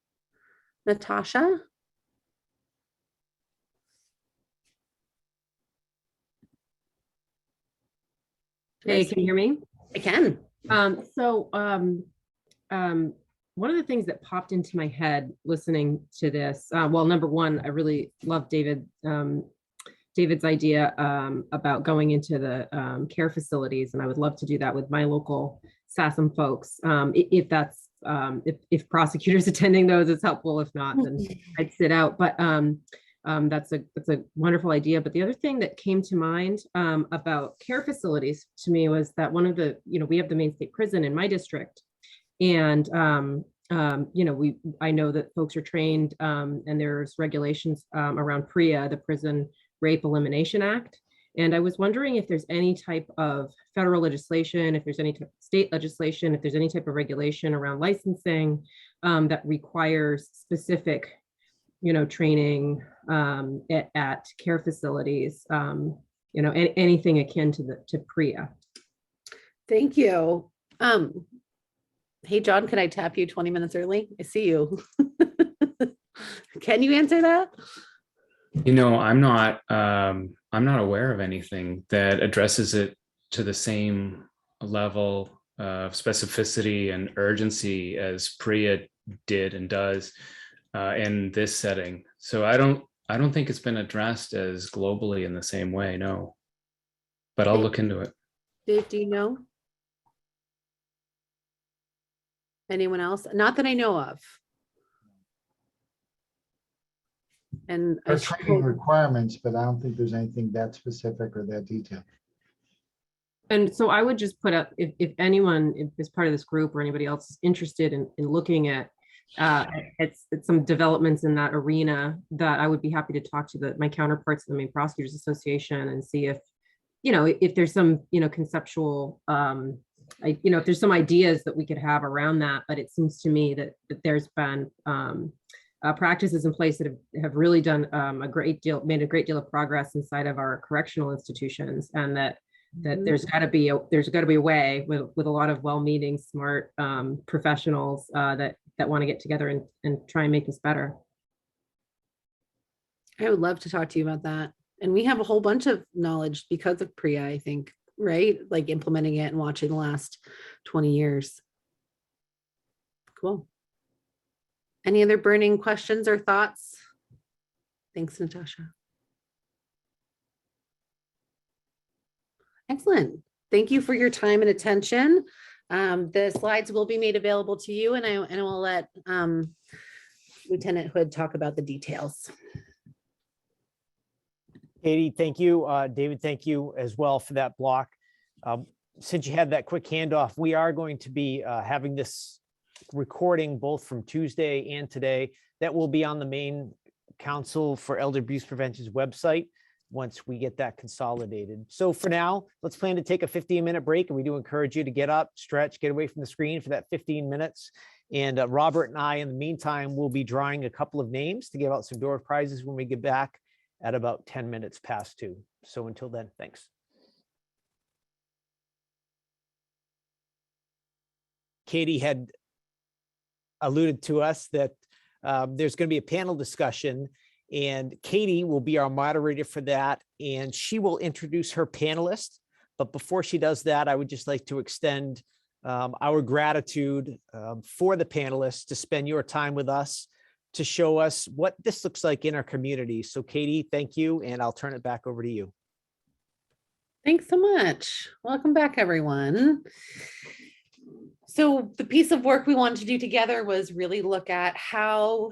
Natasha? Hey, can you hear me? I can. One of the things that popped into my head listening to this, well, number one, I really love David's idea about going into the care facilities, and I would love to do that with my local SASM folks, if that's if prosecutors attending those is helpful. If not, then I'd sit out. But that's a wonderful idea. But the other thing that came to mind about care facilities to me was that one of the, we have the Maine State Prison in my district, and I know that folks are trained, and there's regulations around PREA, the Prison Rape Elimination Act. And I was wondering if there's any type of federal legislation, if there's any type of state legislation, if there's any type of regulation around licensing that requires specific, training at care facilities, anything akin to PREA. Thank you. Hey, John, can I tap you 20 minutes early? I see you. Can you answer that? I'm not aware of anything that addresses it to the same level of specificity and urgency as PREA did and does in this setting. So I don't think it's been addressed as globally in the same way, no. But I'll look into it. Dave, do you know? Anyone else? Not that I know of. And There are training requirements, but I don't think there's anything that specific or that detailed. And so I would just put up, if anyone is part of this group or anybody else is interested in looking at some developments in that arena, that I would be happy to talk to my counterparts in the Maine Prosecutors Association and see if there's some, conceptual, if there's some ideas that we could have around that. But it seems to me that there's been practices in place that have really done made a great deal of progress inside of our correctional institutions, and that there's got to be a way with a lot of well-meaning, smart professionals that want to get together and try and make this better. I would love to talk to you about that. And we have a whole bunch of knowledge because of PREA, I think, right? Like implementing it and watching the last 20 years. Cool. Any other burning questions or thoughts? Thanks, Natasha. Excellent. Thank you for your time and attention. The slides will be made available to you, and I will let Lieutenant Hood talk about the details. Katie, thank you. David, thank you as well for that block. Since you had that quick handoff, we are going to be having this recording both from Tuesday and today. That will be on the Maine Council for Elder Abuse Prevention's website once we get that consolidated. So for now, let's plan to take a 15-minute break, and we do encourage you to get up, stretch, get away from the screen for that 15 minutes. And Robert and I, in the meantime, will be drawing a couple of names to give out some door prizes when we get back at about 10 minutes past 2. So until then, thanks. Katie had alluded to us that there's going to be a panel discussion, and Katie will be our moderator for that, and she will introduce her panelists. But before she does that, I would just like to extend our gratitude for the panelists to spend your time with us, to show us what this looks like in our community. So Katie, thank you, and I'll turn it back over to you. Thanks so much. Welcome back, everyone. So the piece of work we wanted to do together was really look at how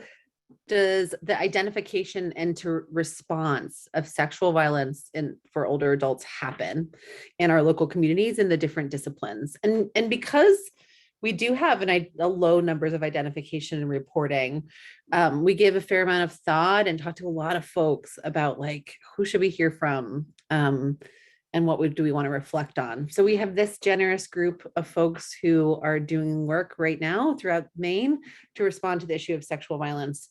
does the identification and response of sexual violence for older adults happen in our local communities in the different disciplines. And because we do have a low numbers of identification and reporting, we gave a fair amount of thought and talked to a lot of folks about like, who should we hear from? And what do we want to reflect on? So we have this generous group of folks who are doing work right now throughout Maine to respond to the issue of sexual violence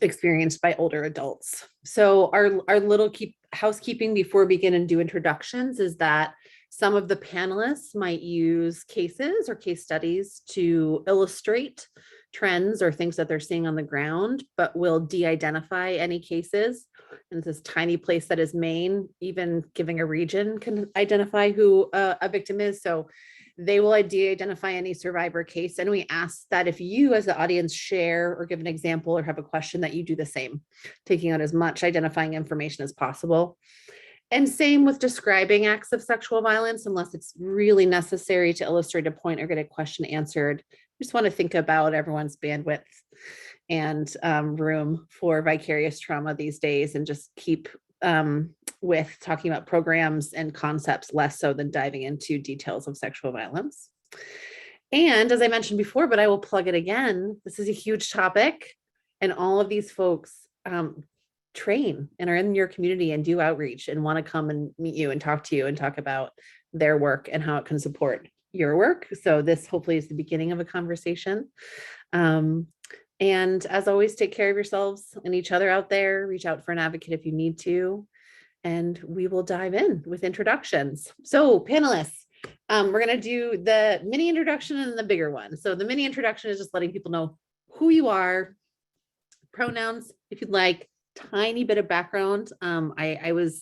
experienced by older adults. So our little housekeeping before we begin and do introductions is that some of the panelists might use cases or case studies to illustrate trends or things that they're seeing on the ground, but will de-identify any cases. And this tiny place that is Maine, even giving a region can identify who a victim is. So they will de-identify any survivor case. And we ask that if you as the audience share or give an example or have a question, that you do the same, taking out as much identifying information as possible. And same with describing acts of sexual violence, unless it's really necessary to illustrate a point or get a question answered. Just want to think about everyone's bandwidth and room for vicarious trauma these days, and just keep with talking about programs and concepts less so than diving into details of sexual violence. And as I mentioned before, but I will plug it again, this is a huge topic, and all of these folks train and are in your community and do outreach and want to come and meet you and talk to you and talk about their work and how it can support your work. So this hopefully is the beginning of a conversation. And as always, take care of yourselves and each other out there. Reach out for an advocate if you need to. And we will dive in with introductions. So panelists, we're going to do the mini introduction and the bigger one. So the mini introduction is just letting people know who you are, pronouns, if you'd like, tiny bit of background. I was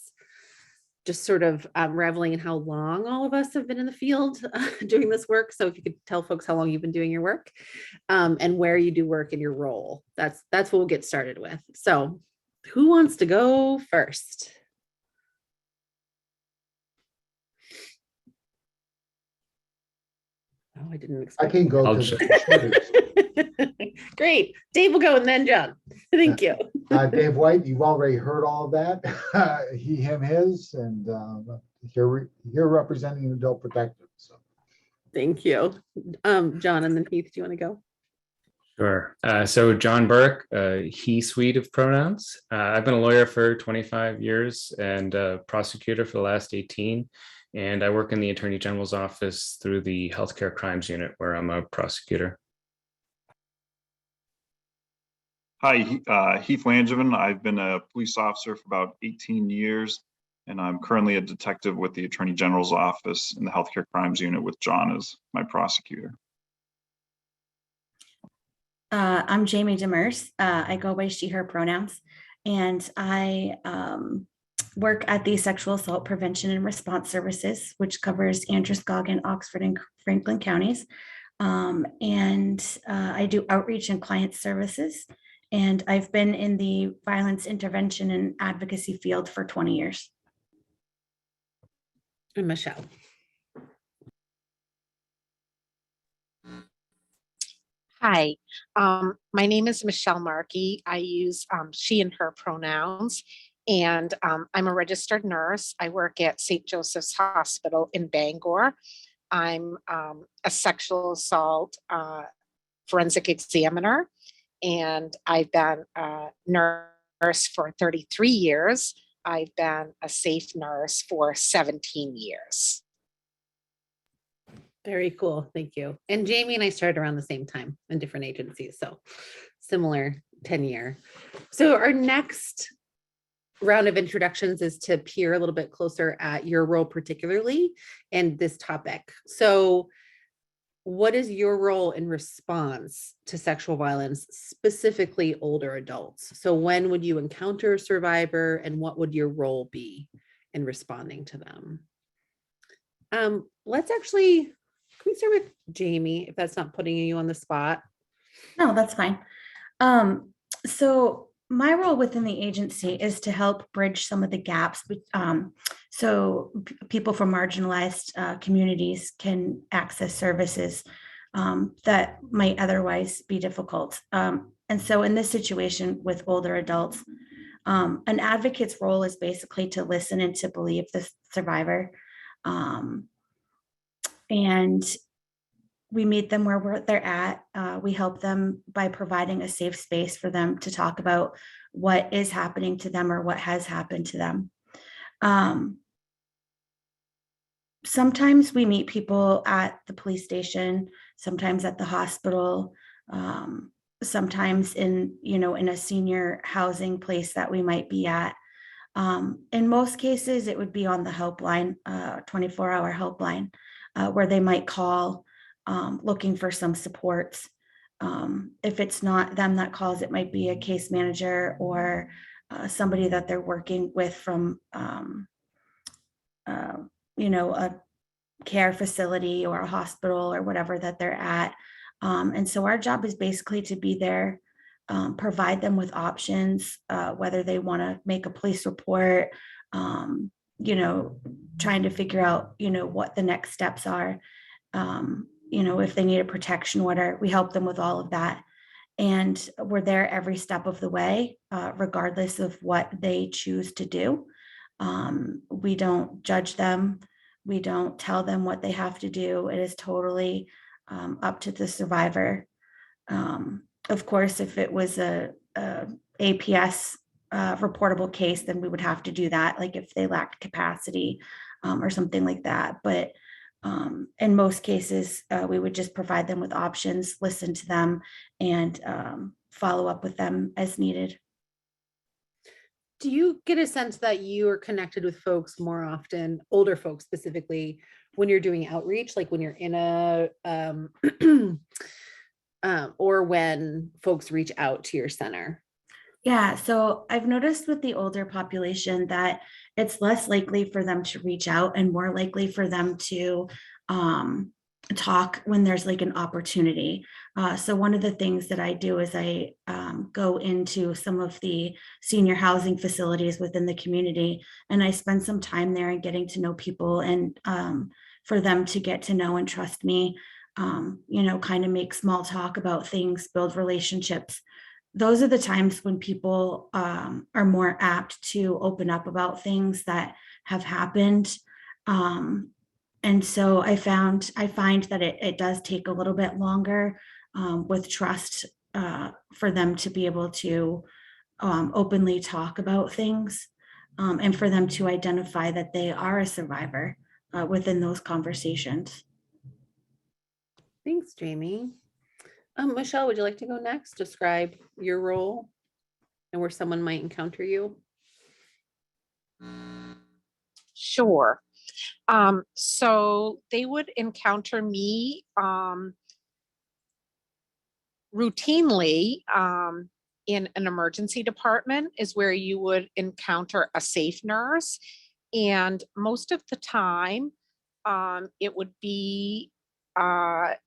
just sort of reveling in how long all of us have been in the field doing this work. So if you could tell folks how long you've been doing your work and where you do work in your role, that's what we'll get started with. So who wants to go first? Oh, I didn't expect. I can go I'll because just- it's the shortest. Great. Dave will go and then John. Thank you. Dave White, you've already heard all of that. He, him, his, and you're representing Adult Protective. So Thank you. John, and then Heath, do you want to go? Sure. So John Burke, he suite of pronouns. I've been a lawyer for 25 years and a prosecutor for the last 18. And I work in the Attorney General's office through the Healthcare Crimes Unit, where I'm a prosecutor. Hi, Heath Langevin. I've been a police officer for about 18 years, and I'm currently a detective with the Attorney General's office in the Healthcare Crimes Unit with John as my prosecutor. I'm Jamie Demers. I go by she, her pronouns, and I work at the Sexual Assault Prevention and Response Services, which covers Androscoggin, Oxford, and Franklin counties. I do outreach and client services. And I've been in the violence intervention and advocacy field for 20 years. And Michelle. Hi, my name is Michelle Markey. I use she and her pronouns, and I'm a registered nurse. I work at St. Joseph's Hospital in Bangor. I'm a sexual assault forensic examiner, and I've been a nurse for 33 years. I've been a safe nurse for 17 years. Very cool. Thank you. And Jamie and I started around the same time in different agencies. So similar 10-year. So our next round of introductions is to peer a little bit closer at your role particularly and this topic. So what is your role in response to sexual violence, specifically older adults? So when would you encounter a survivor and what would your role be in responding to them? Let's actually, can we start with Jamie, if that's not putting you on the spot? No, that's fine. So my role within the agency is to help bridge some of the gaps. So people from marginalized communities can access services that might otherwise be difficult. And so in this situation with older adults, an advocate's role is basically to listen and to believe the survivor. And we meet them where they're at. We help them by providing a safe space for them to talk about what is happening to them or what has happened to them. Sometimes we meet people at the police station, sometimes at the hospital, sometimes in a senior housing place that we might be at. In most cases, it would be on the helpline, 24-hour helpline, where they might call looking for some supports. If it's not them that calls, it might be a case manager or somebody that they're working with from, a care facility or a hospital or whatever that they're at. And so our job is basically to be there, provide them with options, whether they want to make a police report, you know, trying to figure out, you know, what the next steps are. You know, if they need a protection order, we help them with all of that. And we're there every step of the way, regardless of what they choose to do. We don't judge them. We don't tell them what they have to do. It is totally up to the survivor. Of course, if it was a APS reportable case, then we would have to do that, like if they lacked capacity or something like that. But in most cases, we would just provide them with options, listen to them, and follow up with them as needed. Do you get a sense that you are connected with folks more often, older folks specifically, when you're doing outreach, like when you're in a, or when folks reach out to your center? Yeah, so I've noticed with the older population that it's less likely for them to reach out and more likely for them to talk when there's like an opportunity. So one of the things that I do is I go into some of the senior housing facilities within the community, and I spend some time there and getting to know people, and for them to get to know and trust me, you know, kind of make small talk about things, build relationships. Those are the times when people are more apt to open up about things that have happened. And so I find that it does take a little bit longer with trust for them to be able to openly talk about things, and for them to identify that they are a survivor within those conversations. Thanks, Jamie. Michelle, would you like to go next? Describe your role and where someone might encounter you. Sure. So they would encounter me routinely in an emergency department is where you would encounter a safe nurse. And most of the time, it would be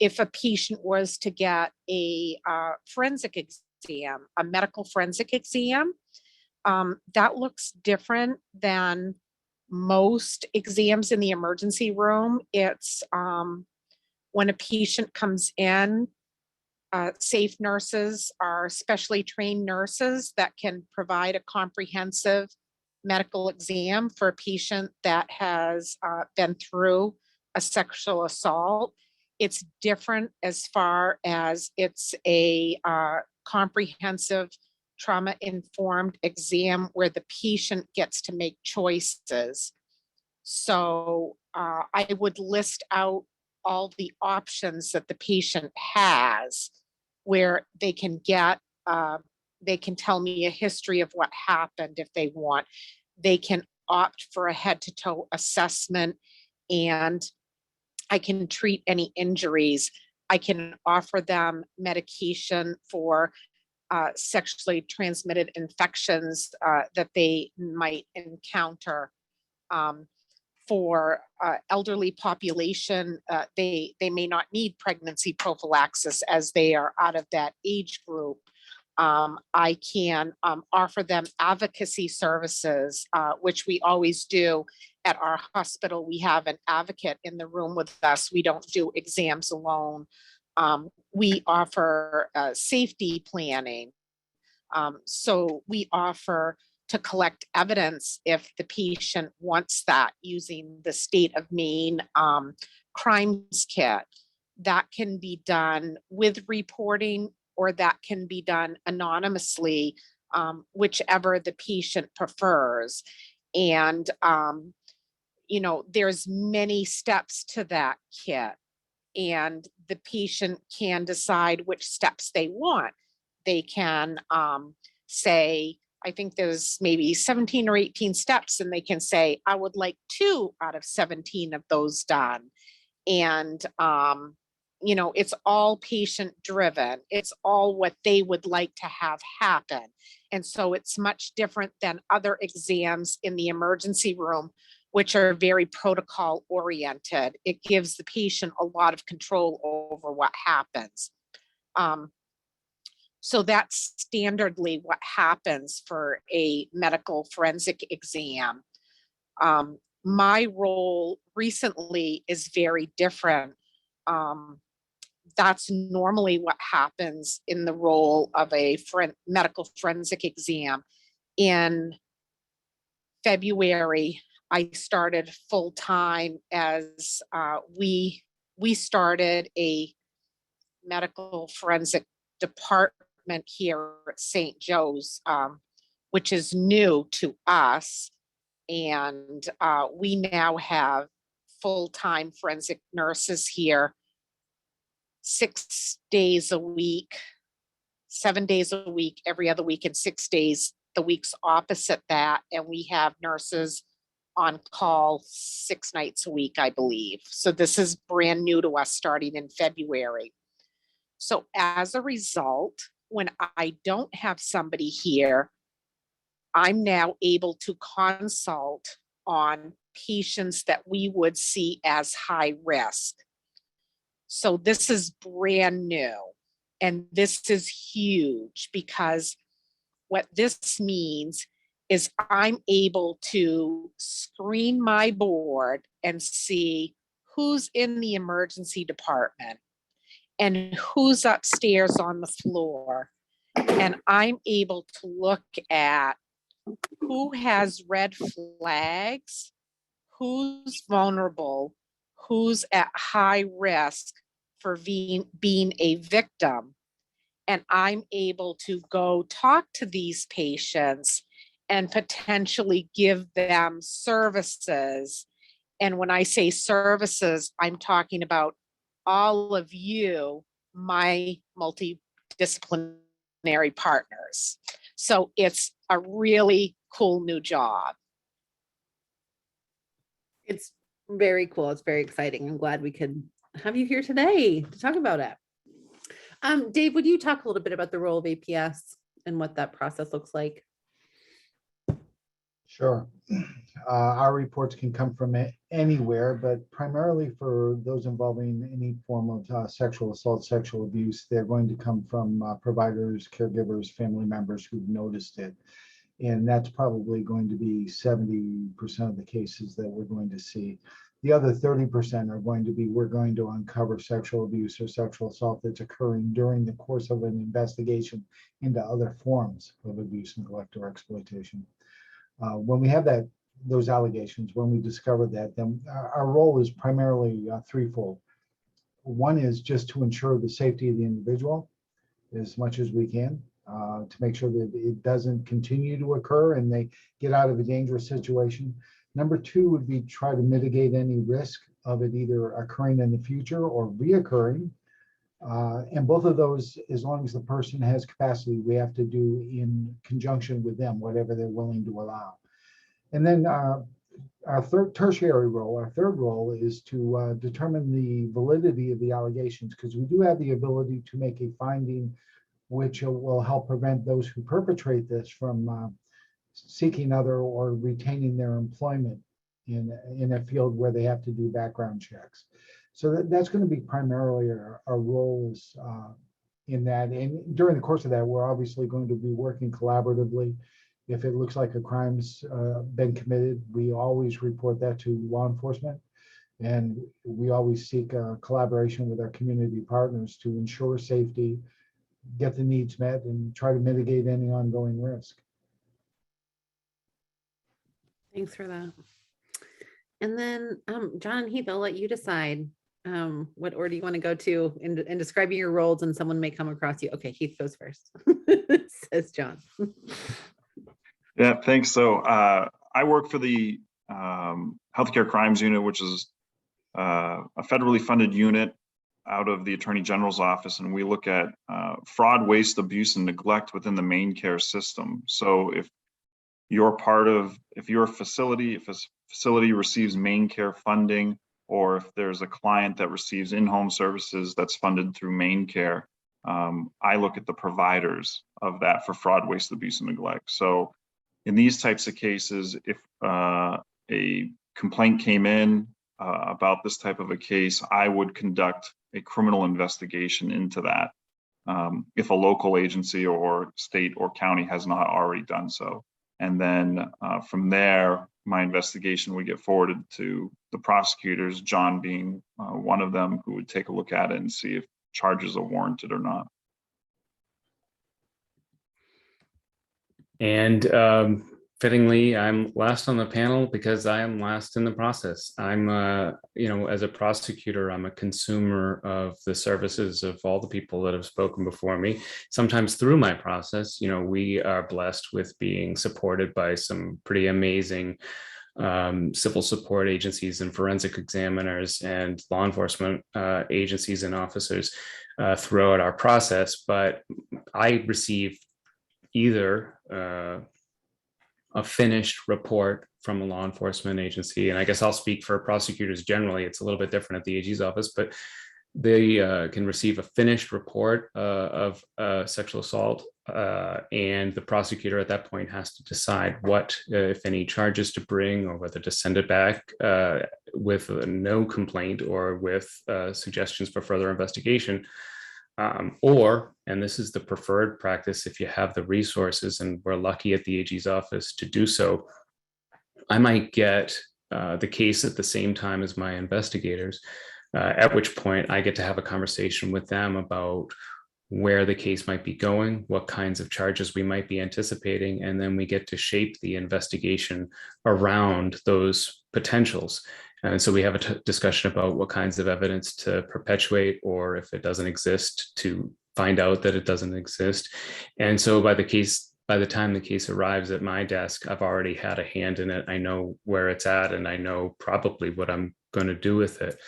if a patient was to get a forensic exam, a medical forensic exam, that looks different than most exams in the emergency room. It's when a patient comes in, safe nurses are specially trained nurses that can provide a comprehensive medical exam for a patient that has been through a sexual assault. It's different as far as it's a comprehensive trauma-informed exam where the patient gets to make choices. So I would list out all the options that the patient has where they can get, they can tell me a history of what happened if they want. They can opt for a head-to-toe assessment, and I can treat any injuries. I can offer them medication for sexually transmitted infections that they might encounter. For elderly population, they may not need pregnancy prophylaxis as they are out of that age group. I can offer them advocacy services, which we always do at our hospital. We have an advocate in the room with us. We don't do exams alone. We offer safety planning. So we offer to collect evidence if the patient wants that using the state of Maine crimes kit. That can be done with reporting, or that can be done anonymously, whichever the patient prefers. And, you know, there's many steps to that kit, and the patient can decide which steps they want. They can say, I think there's maybe 17 or 18 steps, and they can say, I would like 2 out of 17 of those done. And, you know, it's all patient driven. It's all what they would like to have happen. And so it's much different than other exams in the emergency room, which are very protocol oriented. It gives the patient a lot of control over what happens. So that's standardly what happens for a medical forensic exam. my role recently is very different. That's normally what happens in the role of a medical forensic exam. In February, I started full time as we started a medical forensic department here at St. Joe's, which is new to us. And we now have full-time forensic nurses here 6 days a week, 7 days a week, every other week, and 6 days the weeks opposite that. And we have nurses on call 6 nights a week, I believe. So this is brand new to us starting in February. So as a result, when I don't have somebody here, I'm now able to consult on patients that we would see as high risk. So this is brand new. And this is huge because what this means is I'm able to screen my board and see who's in the emergency department and who's upstairs on the floor. And I'm able to look at who has red flags, who's vulnerable, who's at high risk for being a victim. And I'm able to go talk to these patients and potentially give them services. And when I say services, I'm talking about all of you, my multidisciplinary partners. So it's a really cool new job. It's very cool. It's very exciting. I'm glad we could have you here today to talk about it. Dave, would you talk a little bit about the role of APS and what that process looks like? Sure. Our reports can come from anywhere, but primarily for those involving any form of sexual assault, sexual abuse, they're going to come from providers, caregivers, family members who've noticed it. And that's probably going to be 70% of the cases that we're going to see. The other 30% are going to be, we're going to uncover sexual abuse or sexual assault that's occurring during the course of an investigation into other forms of abuse, neglect, or exploitation. When we have those allegations, when we discover that, then our role is primarily threefold. One is just to ensure the safety of the individual as much as we can, to make sure that it doesn't continue to occur and they get out of a dangerous situation. Number two would be try to mitigate any risk of it either occurring in the future or reoccurring. And both of those, as long as the person has capacity, we have to do in conjunction with them, whatever they're willing to allow. And then our tertiary role, our third role, is to determine the validity of the allegations, because we do have the ability to make a finding which will help prevent those who perpetrate this from seeking other or retaining their employment in a field where they have to do background checks. So that's going to be primarily our roles in that. And during the course of that, we're obviously going to be working collaboratively. If it looks like a crime's been committed, we always report that to law enforcement. And we always seek collaboration with our community partners to ensure safety, get the needs met, and try to mitigate any ongoing risk. Thanks for that. And then, John and Heath, I'll let you decide what order you want to go to in describing your roles, and someone may come across you. Okay, Heath goes first, says John. Yeah, thanks. So I work for the Healthcare Crimes Unit, which is a federally funded unit out of the Attorney General's office, and we look at fraud, waste, abuse, and neglect within the main care system. So if you're a facility, if a facility receives main care funding, or if there's a client that receives in-home services that's funded through main care, I look at the providers of that for fraud, waste, abuse, and neglect. So in these types of cases, if a complaint came in about this type of a case, I would conduct a criminal investigation into that if a local agency or state or county has not already done so. And then from there, my investigation would get forwarded to the prosecutors, John being one of them, who would take a look at it and see if charges are warranted or not. And fittingly, I'm last on the panel because I am last in the process. I'm, as a prosecutor, I'm a consumer of the services of all the people that have spoken before me. Sometimes through my process, we are blessed with being supported by some pretty amazing civil support agencies and forensic examiners and law enforcement agencies and officers throughout our process. But I receive either a finished report from a law enforcement agency, and I guess I'll speak for prosecutors generally. It's a little bit different at the AG's office, but they can receive a finished report of sexual assault, and the prosecutor at that point has to decide what, if any, charges to bring, or whether to send it back with no complaint or with suggestions for further investigation. Or, and this is the preferred practice if you have the resources, and we're lucky at the AG's office to do so, I might get the case at the same time as my investigators, at which point I get to have a conversation with them about where the case might be going, what kinds of charges we might be anticipating, and then we get to shape the investigation around those potentials. And so we have a discussion about what kinds of evidence to perpetuate, or if it doesn't exist, to find out that it doesn't exist. And so by the time the case arrives at my desk, I've already had a hand in it. I know where it's at, and I know probably what I'm going to do with it.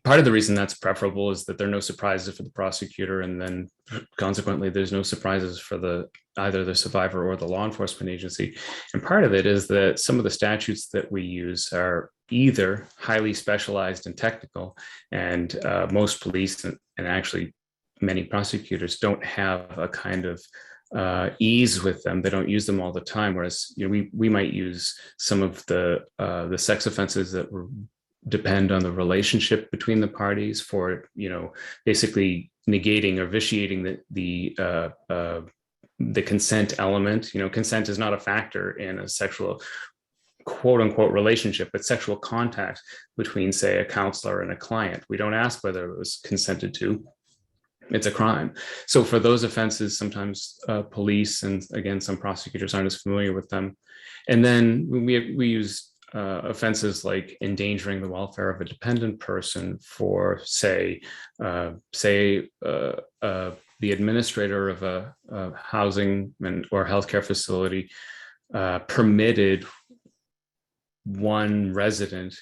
Part of the reason that's preferable is that there are no surprises for the prosecutor, and then consequently there's no surprises for either the survivor or the law enforcement agency. And part of it is that some of the statutes that we use are either highly specialized and technical, and most police and actually many prosecutors don't have a kind of ease with them. They don't use them all the time. Whereas we might use some of the sex offenses that were depend on the relationship between the parties for, basically negating or vitiating the consent element. Consent is not a factor in a sexual quote unquote relationship, but sexual contact between, say, a counselor and a client. We don't ask whether it was consented to. It's a crime. So for those offenses, sometimes police and, again, some prosecutors aren't as familiar with them. And then we use offenses like endangering the welfare of a dependent person for, say, the administrator of a housing or healthcare facility permitted one resident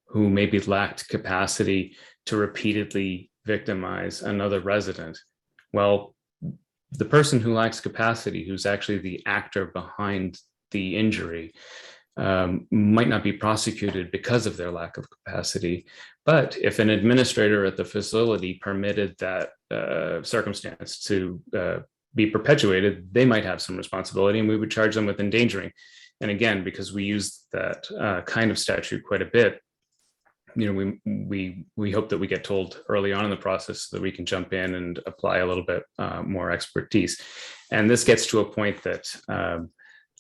who maybe lacked capacity to repeatedly victimize another resident. Well, the person who lacks capacity, who's actually the actor behind the injury, might not be prosecuted because of their lack of capacity. But if an administrator at the facility permitted that circumstance to be perpetuated, they might have some responsibility, and we would charge them with endangering. And again, because we use that kind of statute quite a bit, we hope that we get told early on in the process so that we can jump in and apply a little bit more expertise. And this gets to a point that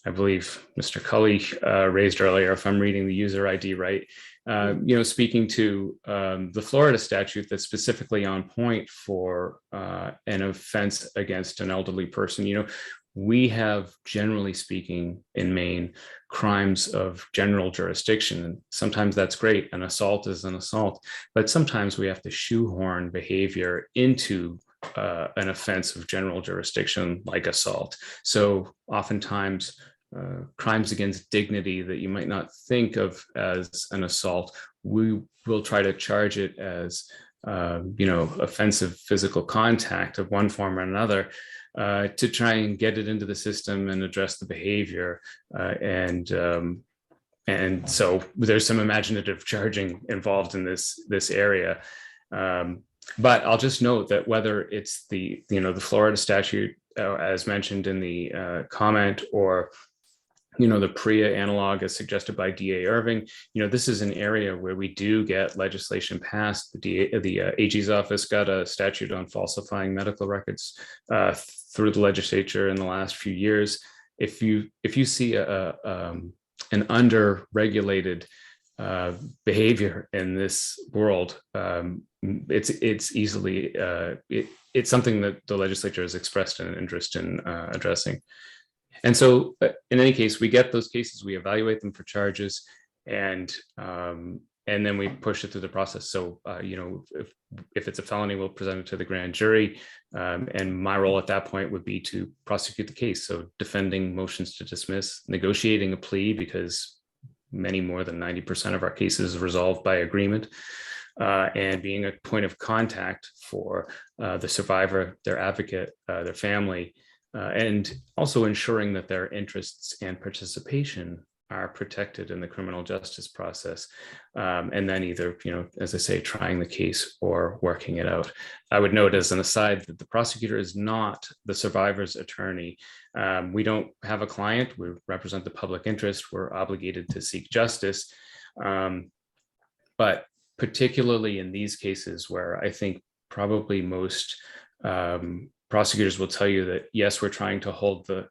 I believe Mr. Cully raised earlier, if I'm reading the user ID right, speaking to the Florida statute that's specifically on point for an offense against an elderly person. We have, generally speaking, in Maine, crimes of general jurisdiction. And sometimes that's great. An assault is an assault, but sometimes we have to shoehorn behavior into an offense of general jurisdiction like assault. So oftentimes crimes against dignity that you might not think of as an assault, we will try to charge it as offensive physical contact of one form or another, to try and get it into the system and address the behavior. And so there's some imaginative charging involved in this area. But I'll just note that whether it's the Florida statute, as mentioned in the comment, or the PREA analog as suggested by DA Irving, this is an area where we do get legislation passed. The AG's office got a statute on falsifying medical records through the legislature in the last few years. if you see an under-regulated behavior in this world, it's easily it's something that the legislature has expressed an interest in addressing. And so in any case, we get those cases, we evaluate them for charges, and then we push it through the process. So, if it's a felony, we'll present it to the grand jury. And my role at that point would be to prosecute the case. So defending motions to dismiss, negotiating a plea, because many more than 90% of our cases resolved by agreement, and being a point of contact for the survivor, their advocate, their family, and also ensuring that their interests and participation are protected in the criminal justice process. And then either, as I say, trying the case or working it out. I would note as an aside that the prosecutor is not the survivor's attorney. We don't have a client. We represent the public interest. We're obligated to seek justice. But particularly in these cases where I think probably most prosecutors will tell you that, yes, we're trying to hold the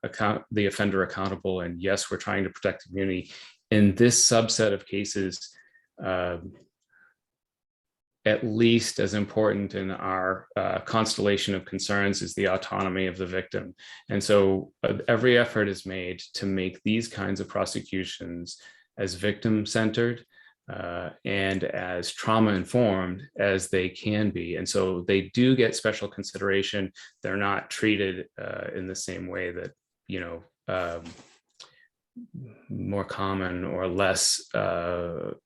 offender accountable, and yes, we're trying to protect the community. In this subset of cases, at least as important in our constellation of concerns is the autonomy of the victim. And so every effort is made to make these kinds of prosecutions as victim-centered and as trauma-informed as they can be. And so they do get special consideration. They're not treated in the same way that, more common or less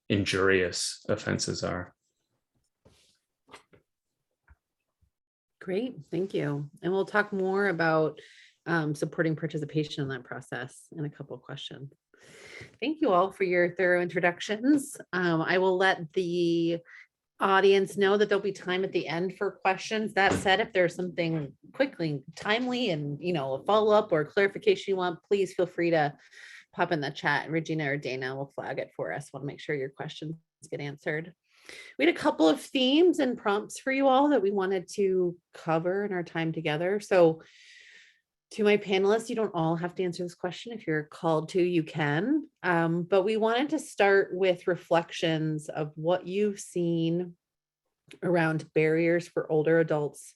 injurious offenses are. Great, thank you. And we'll talk more about supporting participation in that process in a couple of questions. Thank you all for your thorough introductions. I will let the audience know that there'll be time at the end for questions. That said, if there's something quickly, timely, and a follow-up or clarification you want, please feel free to pop in the chat, and Regina or Dana will flag it for us. Want to make sure your questions get answered. We had a couple of themes and prompts for you all that we wanted to cover in our time together. So to my panelists, you don't all have to answer this question. If you're called to, you can. But we wanted to start with reflections of what you've seen around barriers for older adults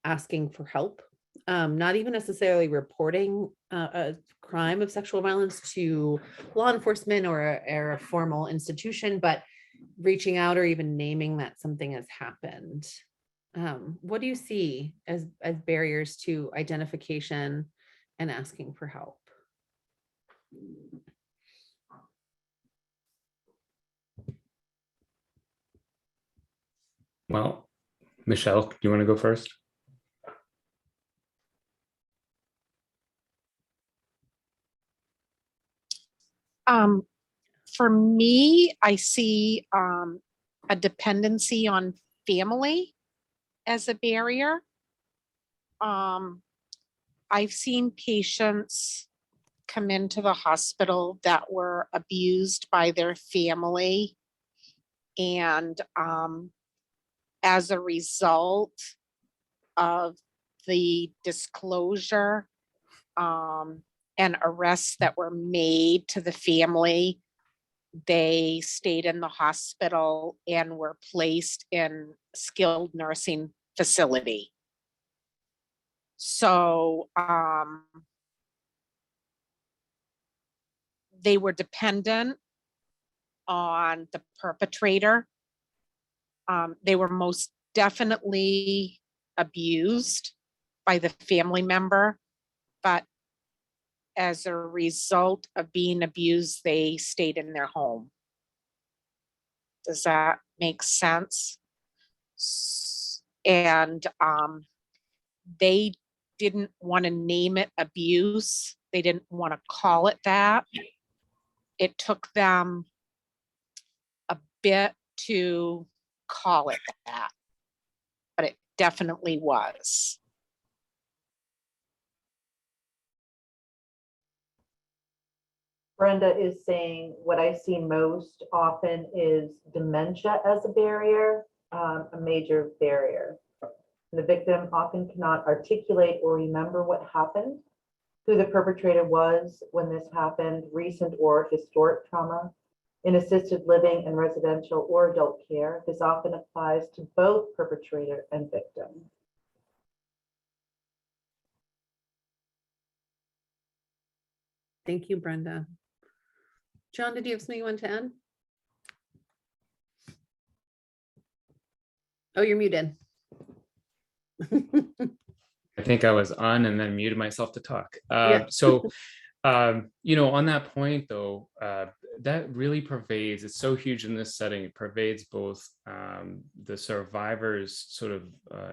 asking for help. Not even necessarily reporting a crime of sexual violence to law enforcement or a formal institution, but reaching out or even naming that something has happened. What do you see as barriers to identification and asking for help? Well, Michelle, do you want to go first? For me, I see a dependency on family as a barrier. I've seen patients come into the hospital that were abused by their family, and as a result of the disclosure and arrests that were made to the family, they stayed in the hospital and were placed in skilled nursing facility. So they were dependent on the perpetrator. They were most definitely abused by the family member, but as a result of being abused, they stayed in their home. Does that make sense? And they didn't want to name it abuse. They didn't want to call it that. It took them a bit to call it that, but it definitely was. Brenda is saying what I see most often is dementia as a barrier, a major barrier. The victim often cannot articulate or remember what happened, who the perpetrator was when this happened, recent or historic trauma in assisted living and residential or adult care. This often applies to both perpetrator and victim. Thank you, Brenda. John, did you have something you wanted to add? Oh, you're muted. I think I was on and then muted myself to talk. Yeah. On that point though, that really pervades, it's so huge in this setting, it pervades both the survivor's sort of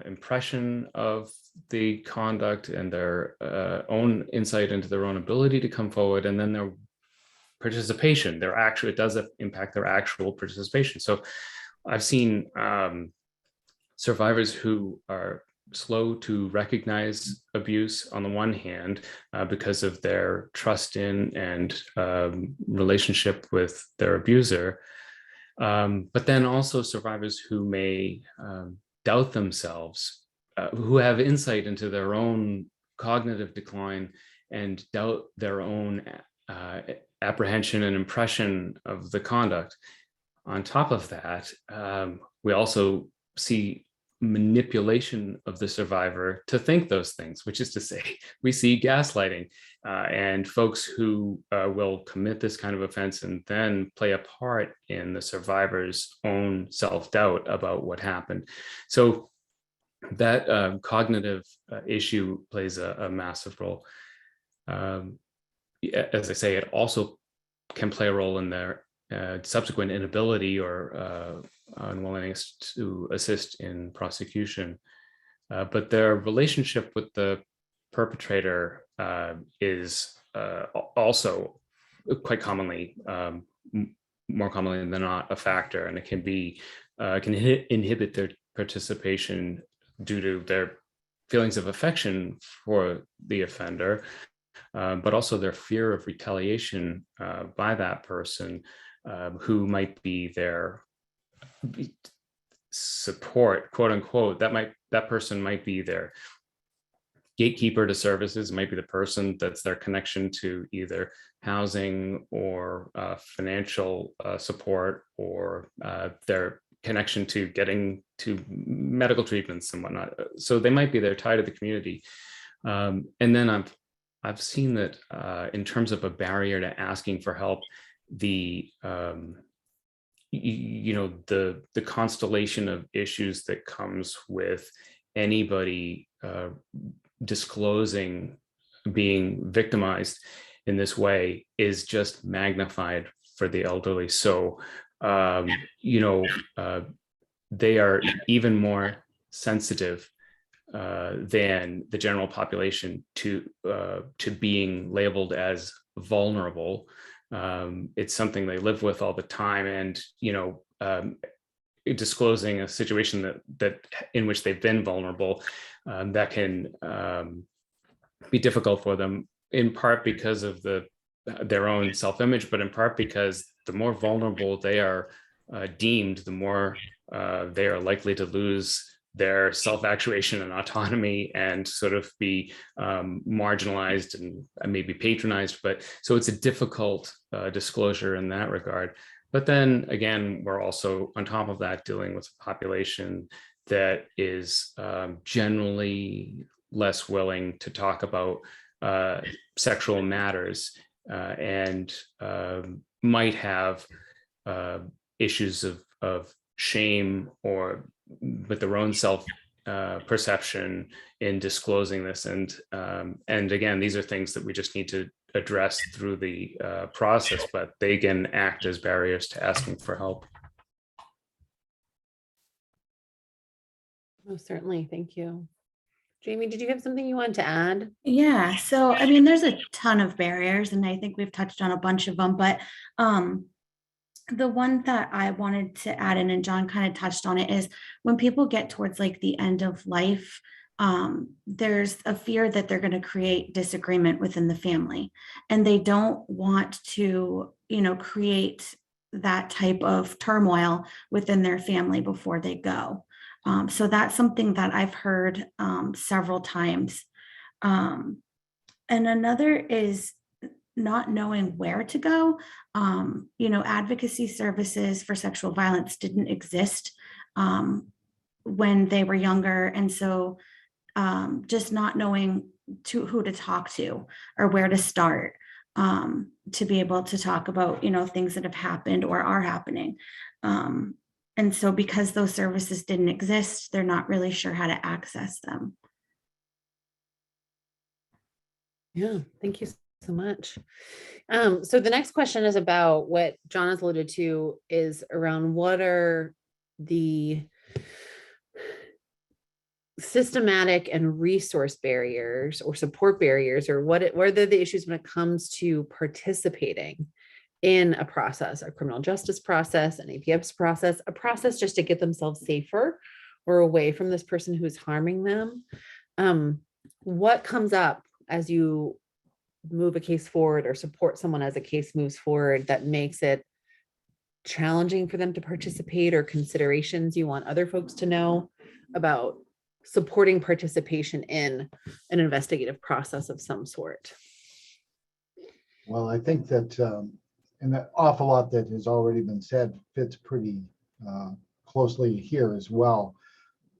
impression of the conduct and their own insight into their own ability to come forward, and then their participation, it does impact their actual participation. So I've seen survivors who are slow to recognize abuse on the one hand because of their trust in and relationship with their abuser, but then also survivors who may doubt themselves, who have insight into their own cognitive decline and doubt their own apprehension and impression of the conduct. On top of that, we also see manipulation of the survivor to think those things, which is to say, we see gaslighting and folks who will commit this kind of offense and then play a part in the survivor's own self-doubt about what happened. So that cognitive issue plays a massive role. As I say, it also can play a role in their subsequent inability or unwillingness to assist in prosecution. But their relationship with the perpetrator is also quite commonly, more commonly than not, a factor, and it can be can inhibit their participation due to their feelings of affection for the offender, but also their fear of retaliation by that person who might be their support, quote unquote. That person might be their gatekeeper to services, might be the person that's their connection to either housing or financial support, or their connection to getting to medical treatments and whatnot. So they might be their tie to the community. And then I've seen that in terms of a barrier to asking for help, the constellation of issues that comes with anybody disclosing being victimized in this way is just magnified for the elderly. So they are even more sensitive than the general population to being labeled as vulnerable. It's something they live with all the time, and disclosing a situation that in which they've been vulnerable, that can be difficult for them, in part because of their own self-image, but in part because the more vulnerable they are deemed, the more they are likely to lose their self-actuation and autonomy and sort of be marginalized and maybe patronized. But so it's a difficult disclosure in that regard. But then again, we're also on top of that dealing with a population that is generally less willing to talk about sexual matters and might have issues of shame or with their own self perception in disclosing this. And again, these are things that we just need to address through the process, but they can act as barriers to asking for help. Oh, certainly. Thank you. Jamie, did you have something you wanted to add? Yeah, so I mean, there's a ton of barriers, and I think we've touched on a bunch of them, but the one that I wanted to add in, and John kind of touched on it, is when people get towards like the end of life, there's a fear that they're going to create disagreement within the family, and they don't want to, create that type of turmoil within their family before they go. So that's something that I've heard several times. And another is not knowing where to go. Advocacy services for sexual violence didn't exist when they were younger. And so just not knowing who to talk to or where to start to be able to talk about, things that have happened or are happening. And so because those services didn't exist, they're not really sure how to access them. Yeah, thank you so much. So the next question is about what John has alluded to, is around what are the systematic and resource barriers or support barriers, or what are the issues when it comes to participating in a process, a criminal justice process, an APS process, a process just to get themselves safer or away from this person who is harming them. What comes up as you move a case forward or support someone as a case moves forward that makes it challenging for them to participate, or considerations you want other folks to know about supporting participation in an investigative process of some sort? Well, I think that an awful lot that has already been said fits pretty closely here as well.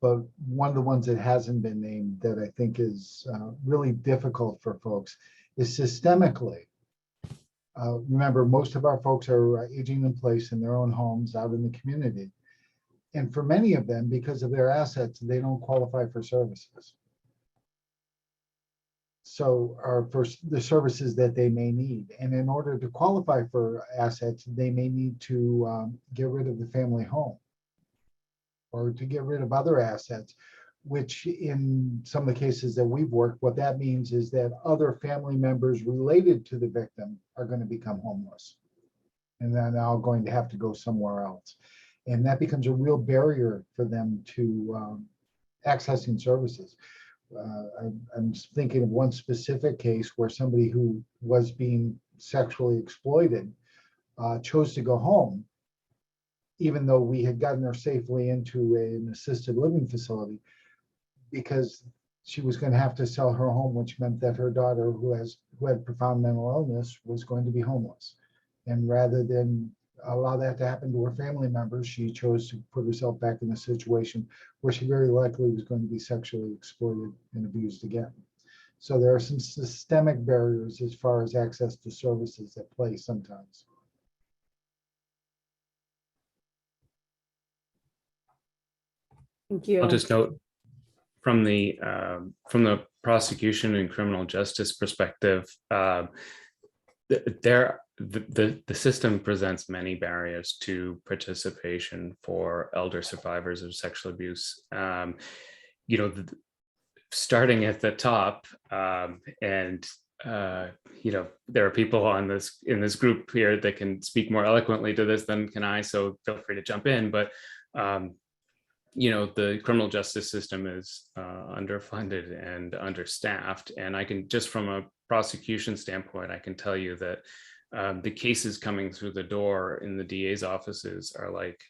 But one of the ones that hasn't been named that I think is really difficult for folks is systemically. Remember, most of our folks are aging in place in their own homes out in the community. And for many of them, because of their assets, they don't qualify for services. So, or for the services that they may need. And in order to qualify for assets, they may need to get rid of the family home or to get rid of other assets, which in some of the cases that we've worked, what that means is that other family members related to the victim are going to become homeless. And they're now going to have to go somewhere else. And that becomes a real barrier for them to accessing services. I'm thinking of one specific case where somebody who was being sexually exploited chose to go home, even though we had gotten her safely into an assisted living facility, because she was going to have to sell her home, which meant that her daughter, who had profound mental illness, was going to be homeless. And rather than allow that to happen to her family members, she chose to put herself back in a situation where she very likely was going to be sexually exploited and abused again. So there are some systemic barriers as far as access to services at play sometimes. Thank you. I'll just note from the prosecution and criminal justice perspective, the system presents many barriers to participation for elder survivors of sexual abuse. Starting at the top, and there are people in this group here that can speak more eloquently to this than can I, so feel free to jump in. But the criminal justice system is underfunded and understaffed, and I can, just from a prosecution standpoint, I can tell you that the cases coming through the door in the DA's offices are like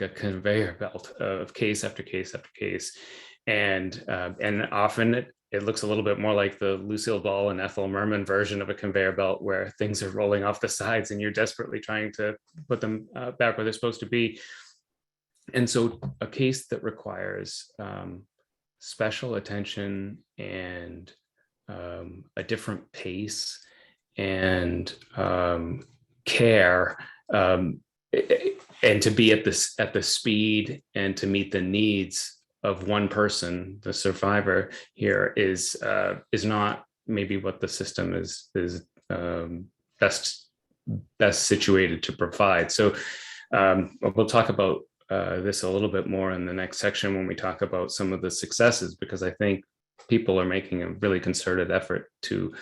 a conveyor belt of case after case after case, and often it looks a little bit more like the Lucille Ball and Ethel Merman version of a conveyor belt, where things are rolling off the sides and you're desperately trying to put them back where they're supposed to be. And so a case that requires special attention and a different pace and care, and to be at the speed and to meet the needs of one person, the survivor here, is not maybe what the system is best situated to provide. So we'll talk about this a little bit more in the next section when we talk about some of the successes, because I think people are making a really concerted effort to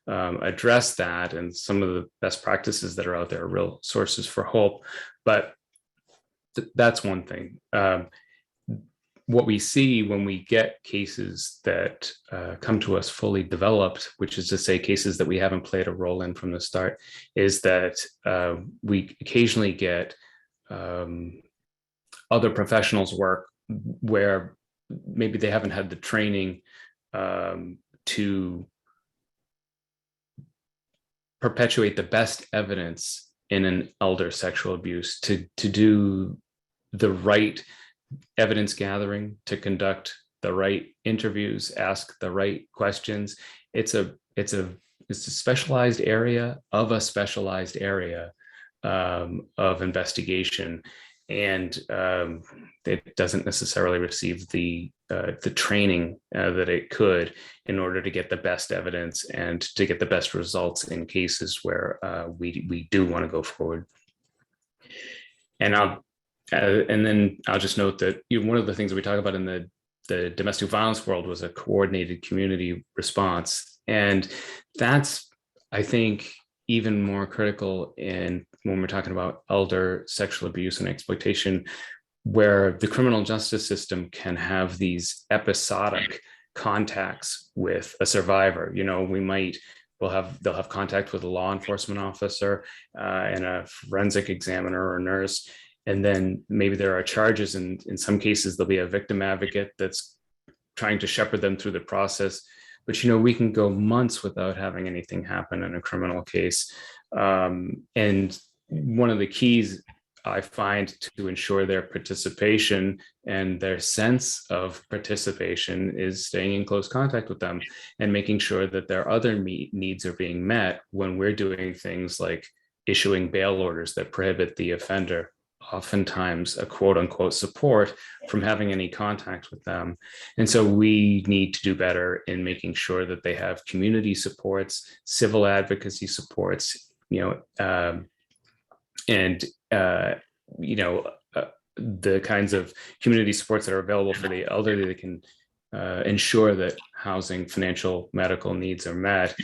address that, and some of the best practices that are out there are real sources for hope. But that's one thing. What we see when we get cases that come to us fully developed, which is to say cases that we haven't played a role in from the start, is that we occasionally get other professionals' work where maybe they haven't had the training to perpetuate the best evidence in an elder sexual abuse, to do the right evidence gathering, to conduct the right interviews, ask the right questions. It's a specialized area of a specialized area of investigation, and it doesn't necessarily receive the training that it could in order to get the best evidence and to get the best results in cases where we do want to go forward. And then I'll just note that one of the things that we talk about in the domestic violence world was a coordinated community response, and that's, I think, even more critical when we're talking about elder sexual abuse and exploitation, where the criminal justice system can have these episodic contacts with a survivor. They'll have contact with a law enforcement officer and a forensic examiner or nurse, and then maybe there are charges, and in some cases there'll be a victim advocate that's trying to shepherd them through the process. But we can go months without having anything happen in a criminal case. And one of the keys I find to ensure their participation and their sense of participation is staying in close contact with them and making sure that their other needs are being met when we're doing things like issuing bail orders that prohibit the offender, oftentimes a quote unquote support, from having any contact with them. And so we need to do better in making sure that they have community supports, civil advocacy supports, the kinds of community supports that are available for the elderly that can ensure that housing, financial, medical needs are met,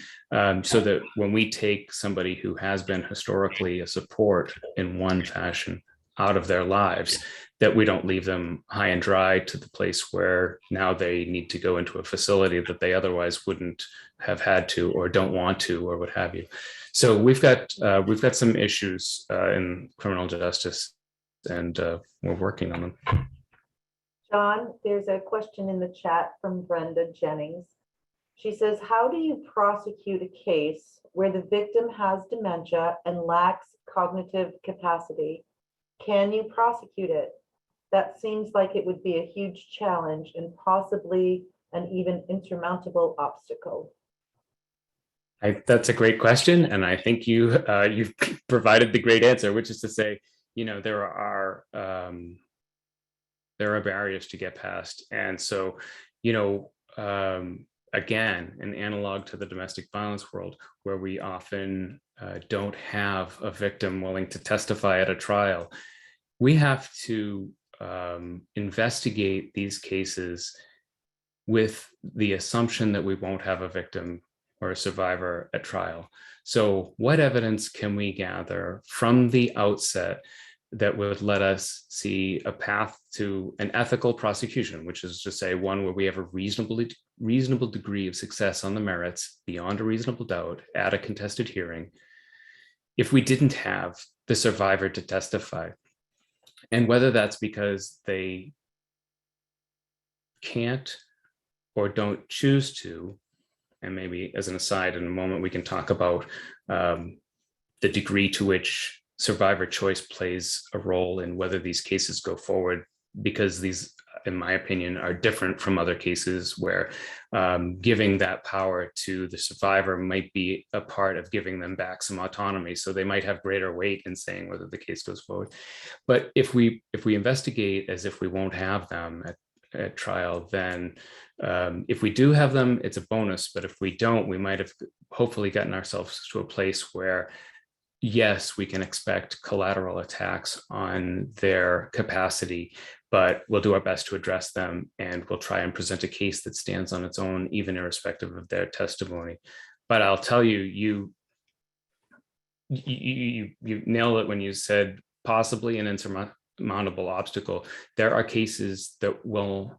so that when we take somebody who has been historically a support in one fashion out of their lives, that we don't leave them high and dry to the place where now they need to go into a facility that they otherwise wouldn't have had to, or don't want to, or what have you. So we've got some issues in criminal justice, and we're working on them. John, there's a question in the chat from Brenda Jennings. She says, how do you prosecute a case where the victim has dementia and lacks cognitive capacity? Can you prosecute it? That seems like it would be a huge challenge and possibly an even insurmountable obstacle. That's a great question, and I think you've provided the great answer, which is to say, there are barriers to get past, and so again, an analog to the domestic violence world, where we often don't have a victim willing to testify at a trial, we have to investigate these cases with the assumption that we won't have a victim or a survivor at trial. So what evidence can we gather from the outset that would let us see a path to an ethical prosecution, which is to say one where we have a reasonable degree of success on the merits beyond a reasonable doubt at a contested hearing, if we didn't have the survivor to testify? And whether that's because they can't or don't choose to, and maybe as an aside in a moment, we can talk about the degree to which survivor choice plays a role in whether these cases go forward, because these, in my opinion, are different from other cases where giving that power to the survivor might be a part of giving them back some autonomy. So they might have greater weight in saying whether the case goes forward. But if we investigate as if we won't have them at trial, then if we do have them, it's a bonus. But if we don't, we might have hopefully gotten ourselves to a place where, yes, we can expect collateral attacks on their capacity, but we'll do our best to address them, and we'll try and present a case that stands on its own, even irrespective of their testimony. But I'll tell you, you nailed it when you said possibly an insurmountable obstacle. There are cases that will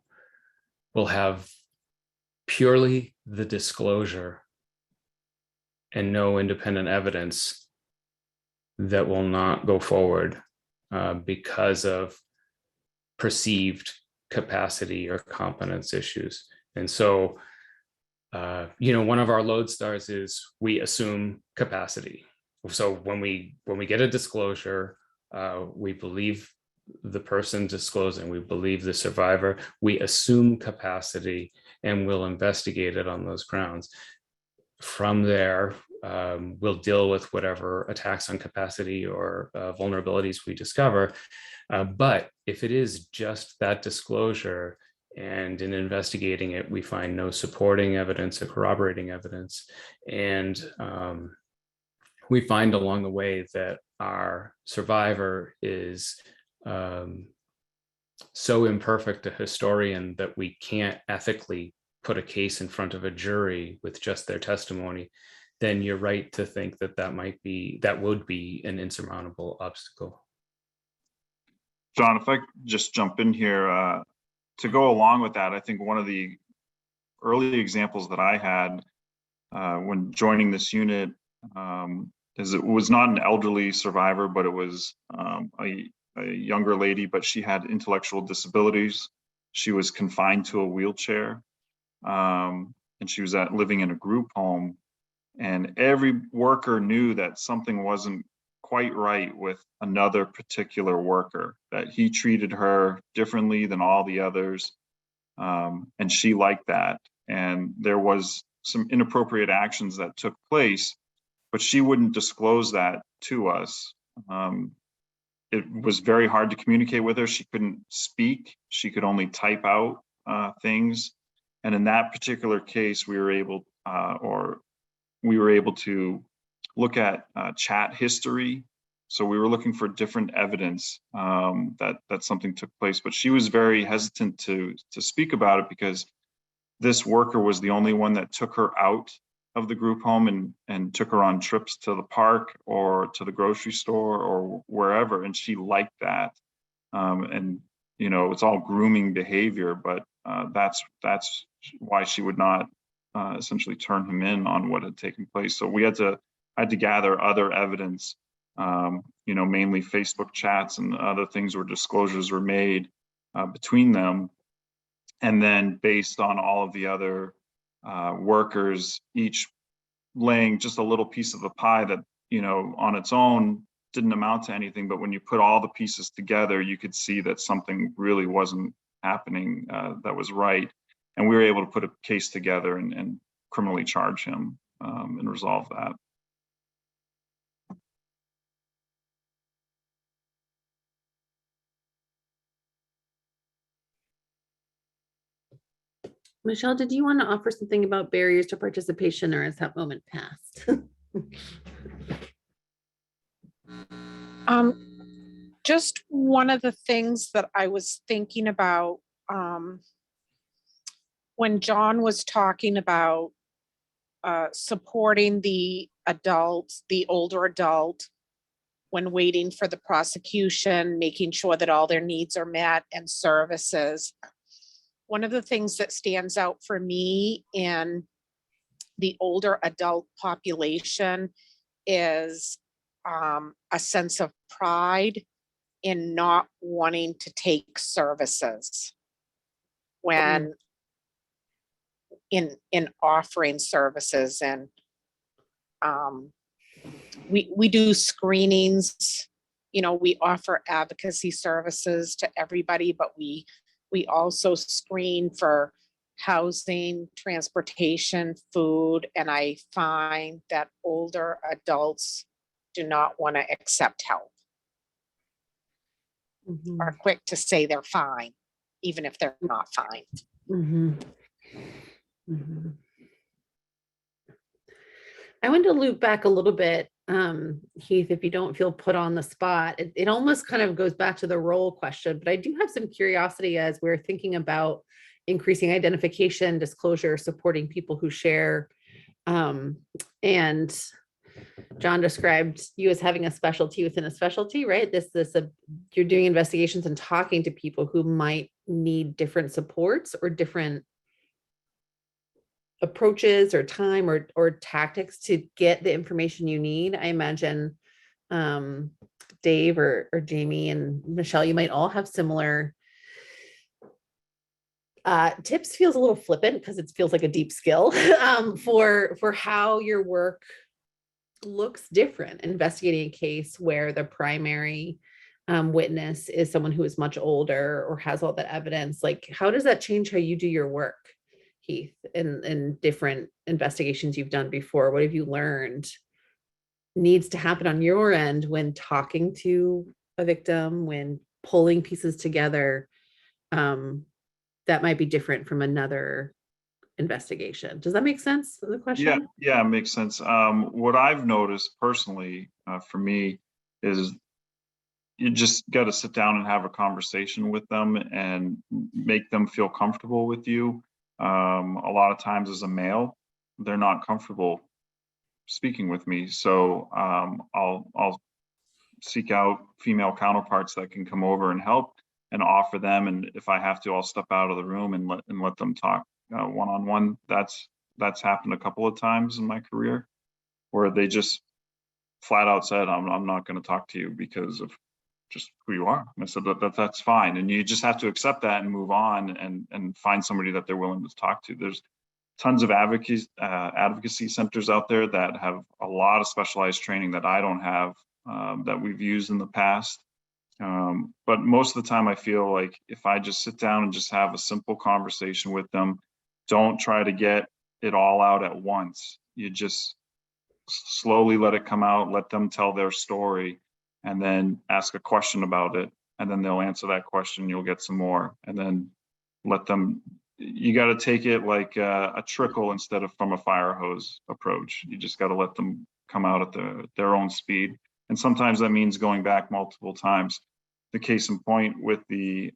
have purely the disclosure and no independent evidence that will not go forward because of perceived capacity or competence issues. And so one of our lodestars is we assume capacity. So when we get a disclosure, we believe the person disclosing, we believe the survivor, we assume capacity, and we'll investigate it on those grounds. From there, we'll deal with whatever attacks on capacity or vulnerabilities we discover. But if it is just that disclosure, and in investigating it, we find no supporting evidence or corroborating evidence, and we find along the way that our survivor is so imperfect a historian that we can't ethically put a case in front of a jury with just their testimony, then you're right to think that that would be an insurmountable obstacle. John, if I could just jump in here, to go along with that, I think one of the early examples that I had when joining this unit is it was not an elderly survivor, but it was a younger lady, but she had intellectual disabilities. She was confined to a wheelchair, and she was living in a group home. And every worker knew that something wasn't quite right with another particular worker, that he treated her differently than all the others. And she liked that. And there was some inappropriate actions that took place, but she wouldn't disclose that to us. It was very hard to communicate with her. She couldn't speak. She could only type out things. And in that particular case, we were able to look at chat history. So we were looking for different evidence that something took place, but she was very hesitant to speak about it because this worker was the only one that took her out of the group home and took her on trips to the park or to the grocery store or wherever, and she liked that. And it's all grooming behavior, but that's why she would not essentially turn him in on what had taken place. So we had to gather other evidence, mainly Facebook chats and other things where disclosures were made between them. And then based on all of the other workers, each laying just a little piece of the pie that, on its own didn't amount to anything. But when you put all the pieces together, you could see that something really wasn't happening that was right. And we were able to put a case together and criminally charge him and resolve that. Michelle, did you want to offer something about barriers to participation, or has that moment passed? Just one of the things that I was thinking about when John was talking about supporting the adults, the older adult, when waiting for the prosecution, making sure that all their needs are met and services. One of the things that stands out for me in the older adult population is a sense of pride in not wanting to take services when in offering services. And we do screenings, we offer advocacy services to everybody, but we also screen for housing, transportation, food, and I find that older adults do not want to accept help. Are quick to say they're fine, even if they're not fine. I want to loop back a little bit, Heath, if you don't feel put on the spot. It almost kind of goes back to the role question, but I do have some curiosity as we're thinking about increasing identification, disclosure, supporting people who share. And John described you as having a specialty within a specialty, right? You're doing investigations and talking to people who might need different supports or different approaches or time or tactics to get the information you need. I imagine Dave or Jamie and Michelle, you might all have similar Tips feels a little flippant because it feels like a deep skill for how your work looks different. Investigating a case where the primary witness is someone who is much older or has all that evidence. Like, how does that change how you do your work, Heath, in different investigations you've done before? What have you learned needs to happen on your end when talking to a victim, when pulling pieces together, that might be different from another investigation? Does that make sense? The question? Yeah, it makes sense. What I've noticed personally for me is you just got to sit down and have a conversation with them and make them feel comfortable with you. A lot of times as a male, they're not comfortable speaking with me. So I'll seek out female counterparts that can come over and help and offer them. And if I have to, I'll step out of the room and let them talk one-on-one. That's happened a couple of times in my career where they just flat out said, I'm not going to talk to you because of just who you are. And I said that's fine. And you just have to accept that and move on and find somebody that they're willing to talk to. There's tons of advocacy centers out there that have a lot of specialized training that I don't have, that we've used in the past. But most of the time I feel like if I just sit down and just have a simple conversation with them, don't try to get it all out at once. You just slowly let it come out, let them tell their story, and then ask a question about it. And then they'll answer that question. You'll get some more, and then let them, you got to take it like a trickle instead of from a fire hose approach. You just got to let them come out at their own speed. And sometimes that means going back multiple times. The case in point with the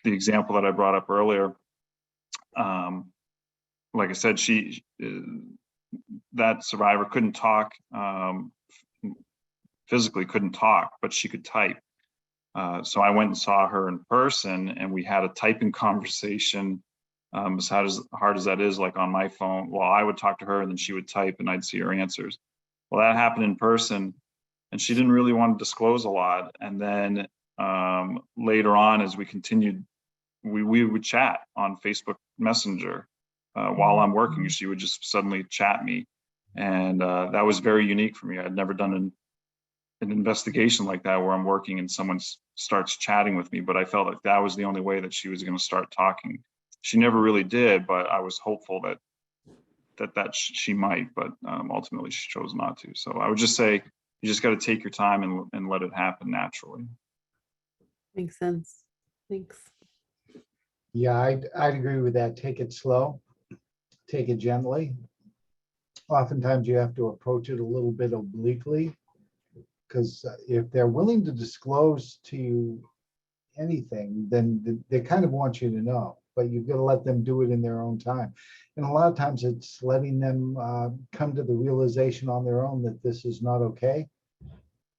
example that I brought up earlier, like I said, that survivor couldn't talk, physically couldn't talk, but she could type. So I went and saw her in person, and we had a typing conversation. As hard as that is, like on my phone, well, I would talk to her and then she would type and I'd see her answers. Well, that happened in person, and she didn't really want to disclose a lot. And then later on, as we continued, we would chat on Facebook Messenger while I'm working. She would just suddenly chat me. And that was very unique for me. I'd never done an investigation like that where I'm working and someone starts chatting with me, but I felt like that was the only way that she was going to start talking. She never really did, but I was hopeful that she might, but ultimately she chose not to. So I would just say, you just got to take your time and let it happen naturally. Makes sense. Thanks. Yeah, I'd agree with that. Take it slow, take it gently. Oftentimes you have to approach it a little bit obliquely, because if they're willing to disclose to you anything, then they kind of want you to know, but you've got to let them do it in their own time. And a lot of times it's letting them come to the realization on their own that this is not okay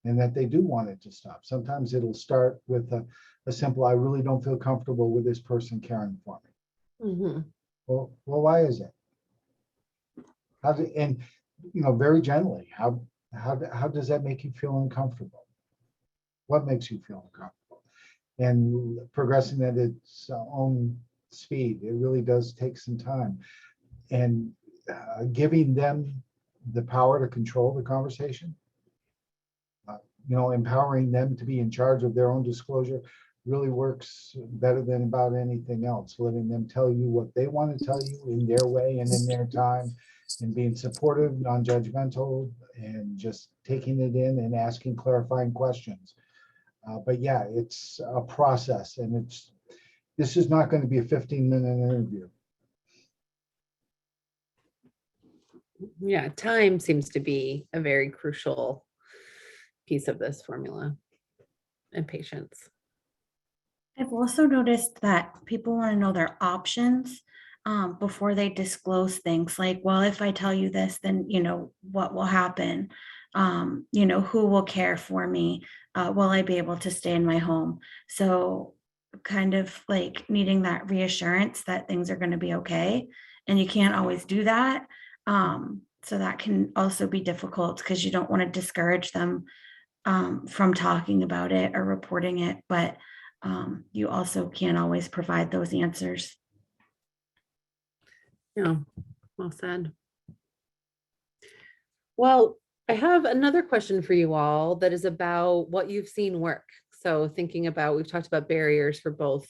and that they do want it to stop. Sometimes it'll start with a simple, I really don't feel comfortable with this person caring for me. Mm-hmm. Well, why is it? And very gently, how does that make you feel uncomfortable? What makes you feel uncomfortable? And progressing at its own speed, it really does take some time. And giving them the power to control the conversation, empowering them to be in charge of their own disclosure really works better than about anything else. Letting them tell you what they want to tell you in their way and in their time, and being supportive, non-judgmental, and just taking it in and asking clarifying questions. But yeah, it's a process, and this is not going to be a 15-minute interview. Yeah, time seems to be a very crucial piece of this formula, and patience. I've also noticed that people want to know their options before they disclose things like, well, if I tell you this, then, what will happen? Who will care for me? Will I be able to stay in my home? So kind of like needing that reassurance that things are going to be okay. And you can't always do that. So that can also be difficult because you don't want to discourage them from talking about it or reporting it. But you also can't always provide those answers. Yeah, well said. Well, I have another question for you all that is about what you've seen work. So thinking about, we've talked about barriers for both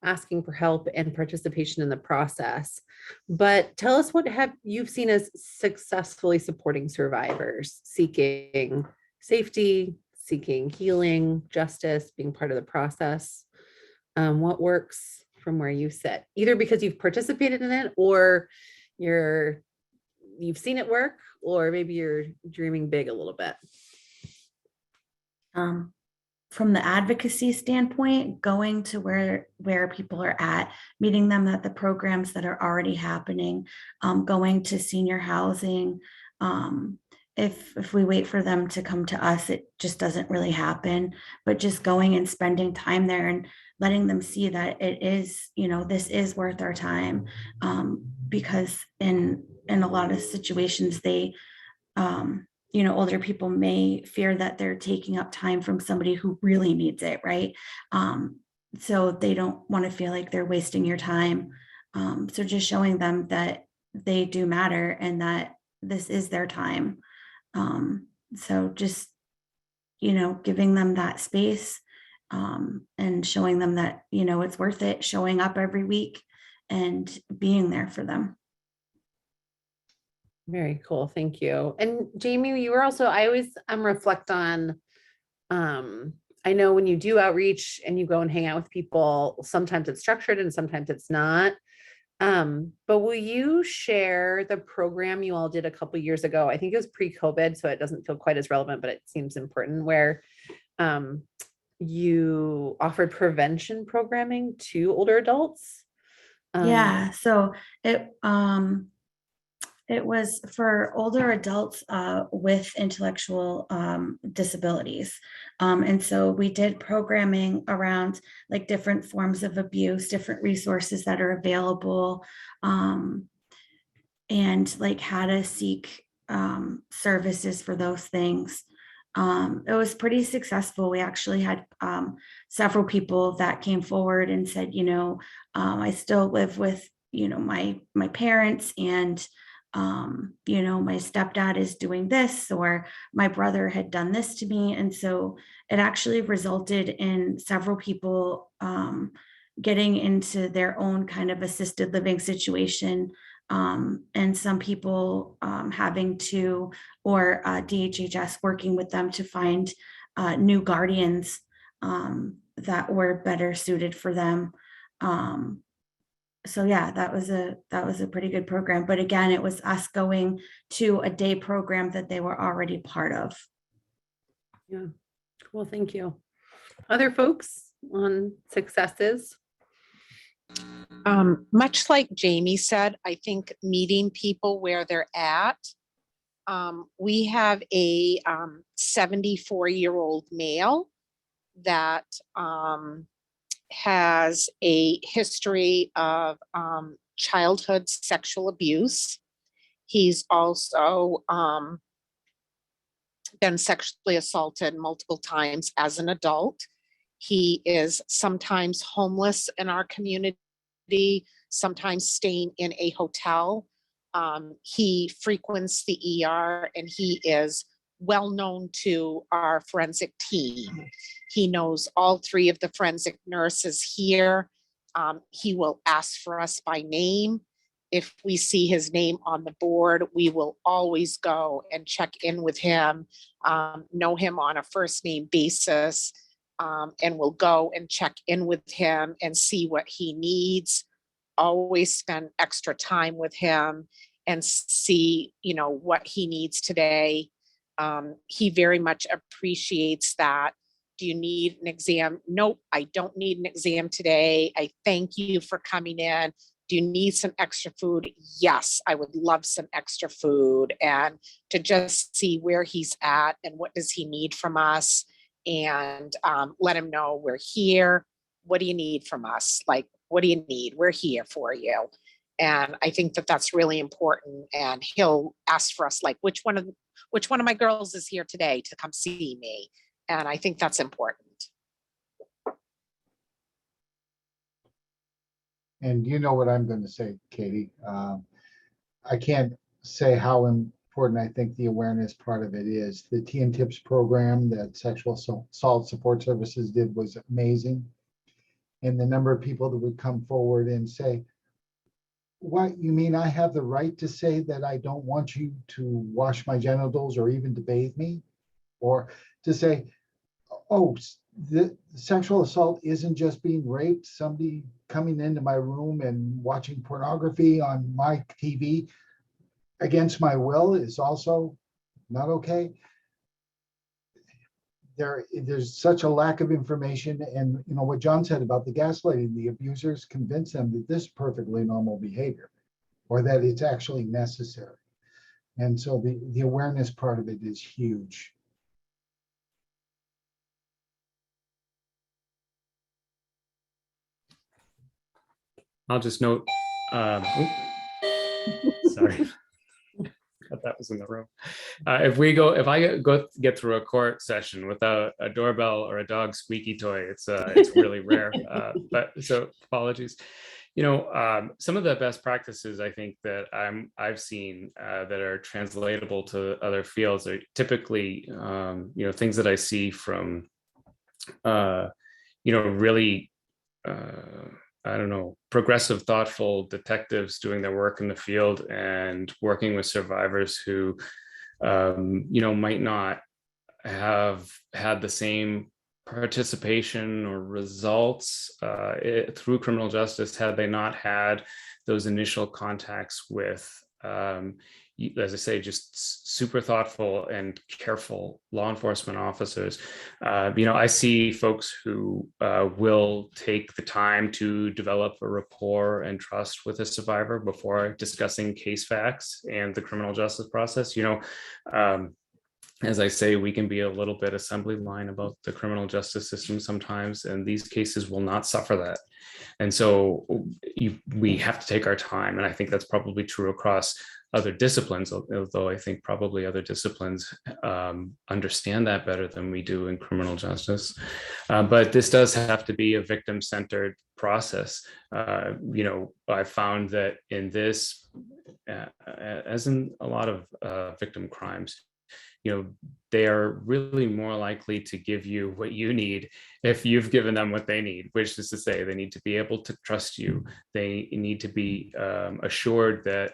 asking for help and participation in the process. But tell us what have you've seen as successfully supporting survivors, seeking safety, seeking healing, justice, being part of the process. What works from where you sit, either because you've participated in it or you've seen it work, or maybe you're dreaming big a little bit. From the advocacy standpoint, going to where people are at, meeting them at the programs that are already happening, going to senior housing. If we wait for them to come to us, it just doesn't really happen. But just going and spending time there and letting them see that it is, this is worth our time, because in a lot of situations they older people may fear that they're taking up time from somebody who really needs it, right? So they don't want to feel like they're wasting your time. So just showing them that they do matter and that this is their time. So just, giving them that space, and showing them that, it's worth it, showing up every week and being there for them. Very cool. Thank you. And Jamie, you were also, I always reflect on, I know when you do outreach and you go and hang out with people, sometimes it's structured and sometimes it's not. But will you share the program you all did a couple years ago? I think it was pre-COVID, so it doesn't feel quite as relevant, but it seems important, where you offered prevention programming to older adults. Yeah, so it was for older adults with intellectual disabilities. And so we did programming around like different forms of abuse, different resources that are available, and like how to seek services for those things. It was pretty successful. We actually had several people that came forward and said, I still live with, my parents, and my stepdad is doing this, or my brother had done this to me. And so it actually resulted in several people getting into their own kind of assisted living situation. And some people having to, or DHHS working with them to find new guardians that were better suited for them. So yeah, that was a pretty good program. But again, it was us going to a day program that they were already part of. Yeah, cool. Thank you. Other folks on successes? Much like Jamie said, I think meeting people where they're at. We have a 74-year-old male that has a history of childhood sexual abuse. He's also been sexually assaulted multiple times as an adult. He is sometimes homeless in our community, sometimes staying in a hotel. He frequents the ER, and he is well known to our forensic team. He knows all three of the forensic nurses here. He will ask for us by name. If we see his name on the board, we will always go and check in with him, know him on a first name basis, and we'll go and check in with him and see what he needs. Always spend extra time with him and see, what he needs today. He very much appreciates that. Do you need an exam? Nope, I don't need an exam today. I thank you for coming in. Do you need some extra food? Yes, I would love some extra food. And to just see where he's at and what does he need from us, and let him know we're here. What do you need from us? Like, what do you need? We're here for you. And I think that that's really important. And he'll ask for us, like, which one of my girls is here today to come see me? And I think that's important. And you know what I'm going to say, Katie. I can't say how important I think the awareness part of it is. The Teen Tips program that Sexual Assault Support Services did was amazing. And the number of people that would come forward and say, what, you mean I have the right to say that I don't want you to wash my genitals or even to bathe me? Or to say, oh, the sexual assault isn't just being raped, somebody coming into my room and watching pornography on my TV against my will is also not okay. There's such a lack of information, and you know what John said about the gaslighting, the abusers convince them that this is perfectly normal behavior or that it's actually necessary. And so the awareness part of it is huge. I'll just note, sorry, that was in the room. If I get through a court session without a doorbell or a dog squeaky toy, it's really rare. But so apologies. You know, some of the best practices I think that I've seen that are translatable to other fields are typically, you know, things that I see from, you know, really, I don't know, progressive, thoughtful detectives doing their work in the field and working with survivors who, you know, might not have had the same participation or results through criminal justice had they not had those initial contacts with, as I say, just super thoughtful and careful law enforcement officers. You know, I see folks who will take the time to develop a rapport and trust with a survivor before discussing case facts and the criminal justice process. You know, as I say, we can be a little bit assembly line about the criminal justice system sometimes, and these cases will not suffer that. And so we have to take our time. And I think that's probably true across other disciplines, although I think probably other disciplines understand that better than we do in criminal justice. But this does have to be a victim-centered process. You know, I found that in this, as in a lot of victim crimes, you know, they are really more likely to give you what you need if you've given them what they need, which is to say they need to be able to trust you. They need to be assured that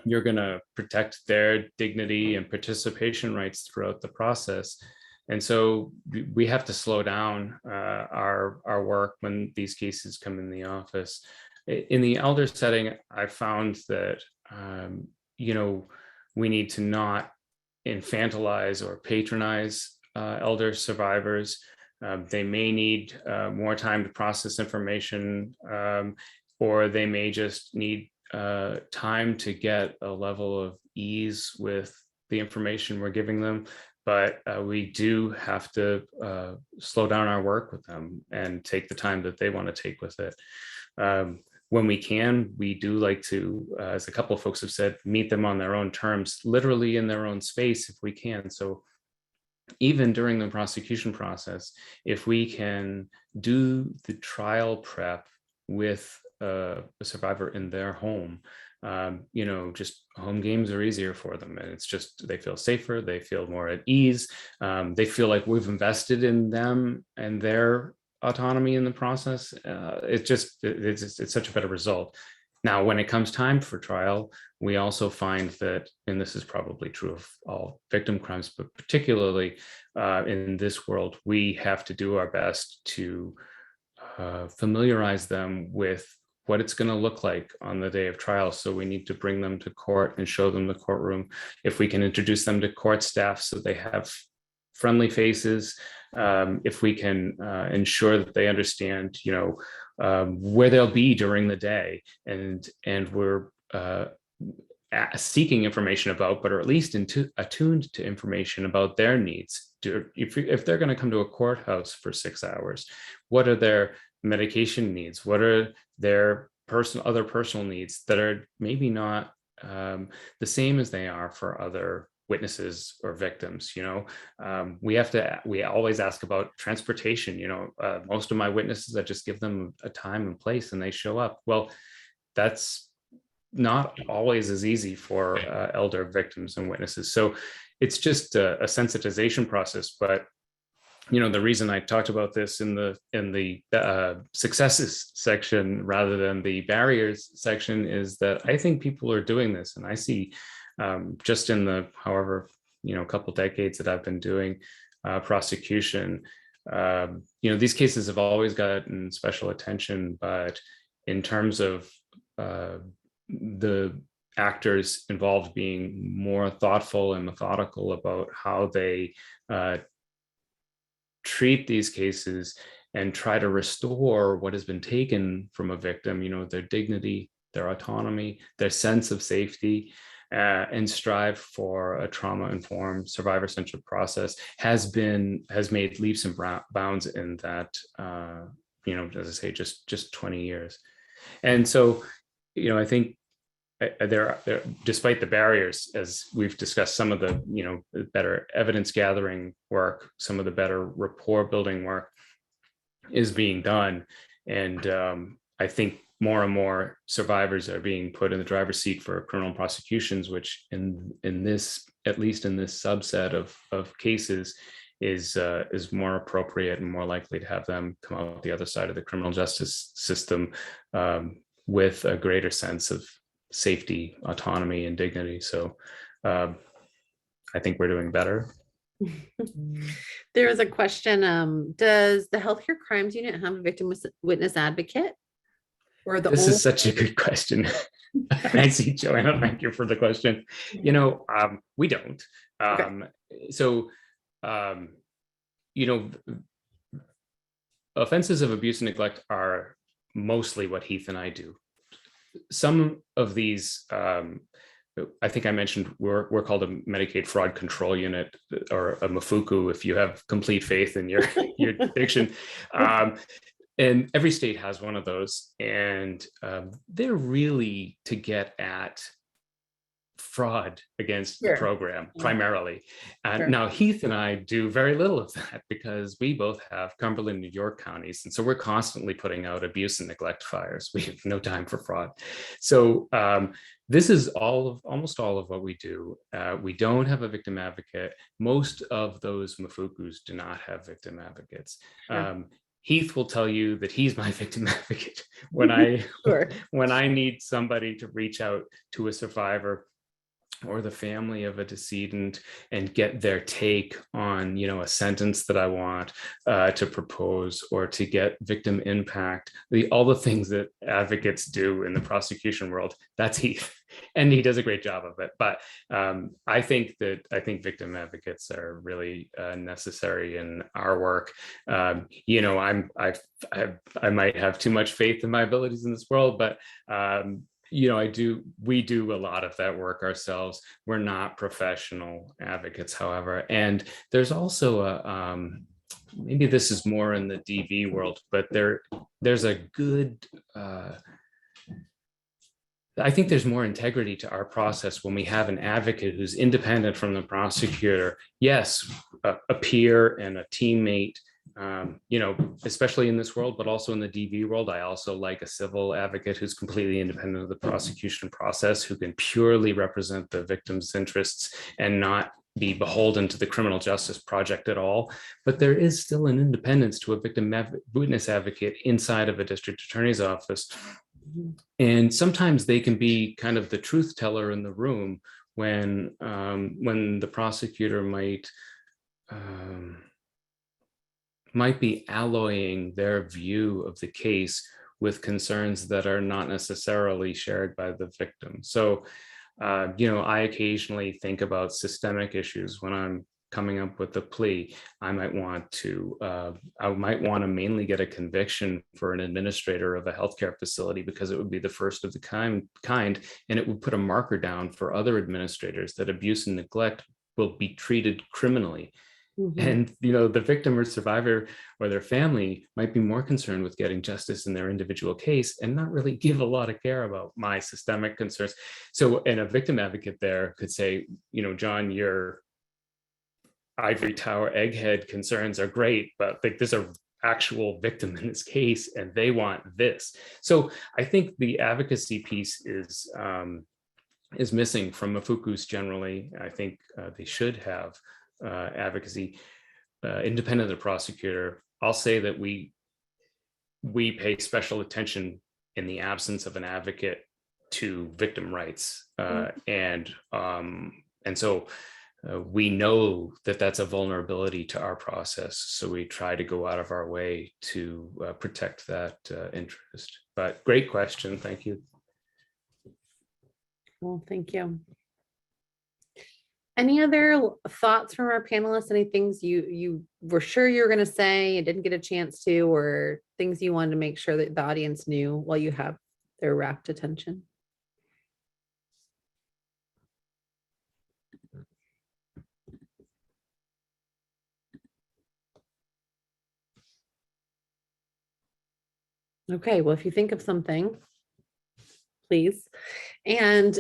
you're going to protect their dignity and participation rights throughout the process. And so we have to slow down our work when these cases come in the office. In the elder setting, I found that, you know, we need to not infantilize or patronize elder survivors. They may need more time to process information, or they may just need time to get a level of ease with the information we're giving them. But we do have to slow down our work with them and take the time that they want to take with it. When we can, we do like to, as a couple of folks have said, meet them on their own terms, literally in their own space if we can. So even during the prosecution process, if we can do the trial prep with a survivor in their home, you know, just home games are easier for them. And it's just, they feel safer, they feel more at ease. They feel like we've invested in them and their autonomy in the process. It's such a better result. Now, when it comes time for trial, we also find that, and this is probably true of all victim crimes, but particularly in this world, we have to do our best to familiarize them with what it's going to look like on the day of trial. So we need to bring them to court and show them the courtroom. If we can introduce them to court staff so they have friendly faces, if we can ensure that they understand, you know, where they'll be during the day, and we're seeking information about, but are at least attuned to information about their needs. If they're going to come to a courthouse for 6 hours, what are their medication needs? What are their other personal needs that are maybe not the same as they are for other witnesses or victims. We always ask about transportation. Most of my witnesses, I just give them a time and place and they show up. Well, that's not always as easy for elder victims and witnesses. So it's just a sensitization process. But the reason I talked about this in the successes section rather than the barriers section is that I think people are doing this, and I see just in the couple decades that I've been doing prosecution, these cases have always gotten special attention, but in terms of the actors involved being more thoughtful and methodical about how they treat these cases and try to restore what has been taken from a victim, their dignity, their autonomy, their sense of safety, and strive for a trauma-informed, survivor-centered process has made leaps and bounds in that, as I say, just 20 years. And so, I think there, despite the barriers, as we've discussed, some of the better evidence gathering work, some of the better rapport building work is being done, and I think more and more survivors are being put in the driver's seat for criminal prosecutions, which in this, at least in this subset of cases, is more appropriate and more likely to have them come out the other side of the criminal justice system with a greater sense of safety, autonomy, and dignity. So I think we're doing better. There is a question, does the Healthcare Crimes Unit have a victim witness advocate? Or This is such a good question. I see, Joanna, thank you for the question. We don't. Offenses of abuse and neglect are mostly what Heath and I do. Some of these, I think I mentioned, we're called a Medicaid Fraud Control Unit, or a MFUCU, if you have complete faith in your diction. And every state has one of those, and they're really to get at fraud against the program primarily. Now, Heath and I do very little of that because we both have Cumberland, New York counties, and so we're constantly putting out abuse and neglect fires. We have no time for fraud. So this is almost all of what we do. We don't have a victim advocate. Most of those MFUCUs do not have victim advocates. Heath will tell you that he's my victim advocate when I need somebody to reach out to a survivor or the family of a decedent and get their take on, a sentence that I want to propose, or to get victim impact, all the things that advocates do in the prosecution world. That's Heath, and he does a great job of it. But I think victim advocates are really necessary in our work. I might have too much faith in my abilities in this world, but we do a lot of that work ourselves. We're not professional advocates, however. And there's also maybe this is more in the DV world, but there's a good, I think there's more integrity to our process when we have an advocate who's independent from the prosecutor. Yes, a peer and a teammate, especially in this world, but also in the DV world. I also like a civil advocate who's completely independent of the prosecution process, who can purely represent the victim's interests and not be beholden to the criminal justice project at all. But there is still an independence to a victim witness advocate inside of a district attorney's office. And sometimes they can be kind of the truth teller in the room when the prosecutor might be alloying their view of the case with concerns that are not necessarily shared by the victim. So, I occasionally think about systemic issues when I'm coming up with a plea. I might want to mainly get a conviction for an administrator of a healthcare facility, because it would be the first of the kind, and it would put a marker down for other administrators that abuse and neglect will be treated criminally. And, the victim or survivor or their family might be more concerned with getting justice in their individual case and not really give a lot of care about my systemic concerns. So, and a victim advocate there could say, John, your ivory tower egghead concerns are great, but like there's a actual victim in this case and they want this. So I think the advocacy piece is missing from Mafukus generally. I think they should have advocacy independent of the prosecutor. I'll say that we pay special attention in the absence of an advocate to victim rights, and so we know that that's a vulnerability to our process. So we try to go out of our way to protect that interest. But great question. Thank you. Well, thank you. Any other thoughts from our panelists? Any things you were sure you were going to say and didn't get a chance to, or things you wanted to make sure that the audience knew while you have their rapt attention? Okay, well, if you think of something, please. And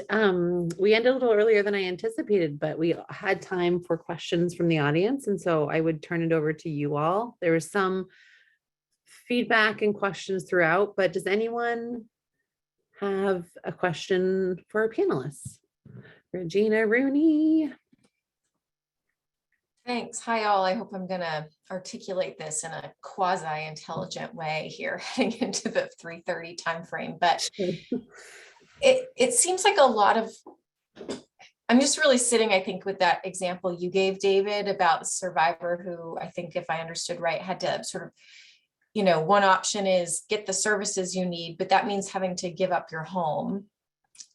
we ended a little earlier than I anticipated, but we had time for questions from the audience. And so I would turn it over to you all. There was some feedback and questions throughout, but does anyone have a question for our panelists? Regina Rooney. Thanks. Hi, all. I hope I'm going to articulate this in a quasi-intelligent way here heading into the 3:30 timeframe. But it seems like a lot of, I'm just really sitting, I think, with that example you gave, David, about the survivor who, I think if I understood right, had to sort of, one option is get the services you need, but that means having to give up your home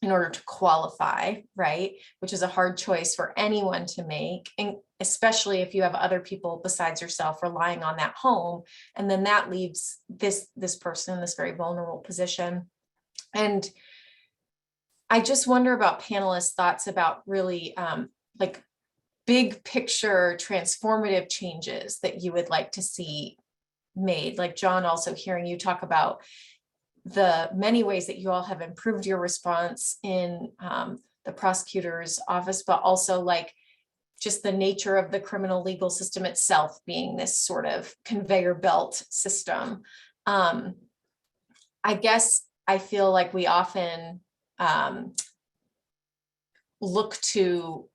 in order to qualify, right? Which is a hard choice for anyone to make, and especially if you have other people besides yourself relying on that home. And then that leaves this person in this very vulnerable position. And I just wonder about panelists' thoughts about really like big picture transformative changes that you would like to see made. Like John, also hearing you talk about the many ways that you all have improved your response in the prosecutor's office, but also like just the nature of the criminal legal system itself being this sort of conveyor belt system. I guess I feel like we often look to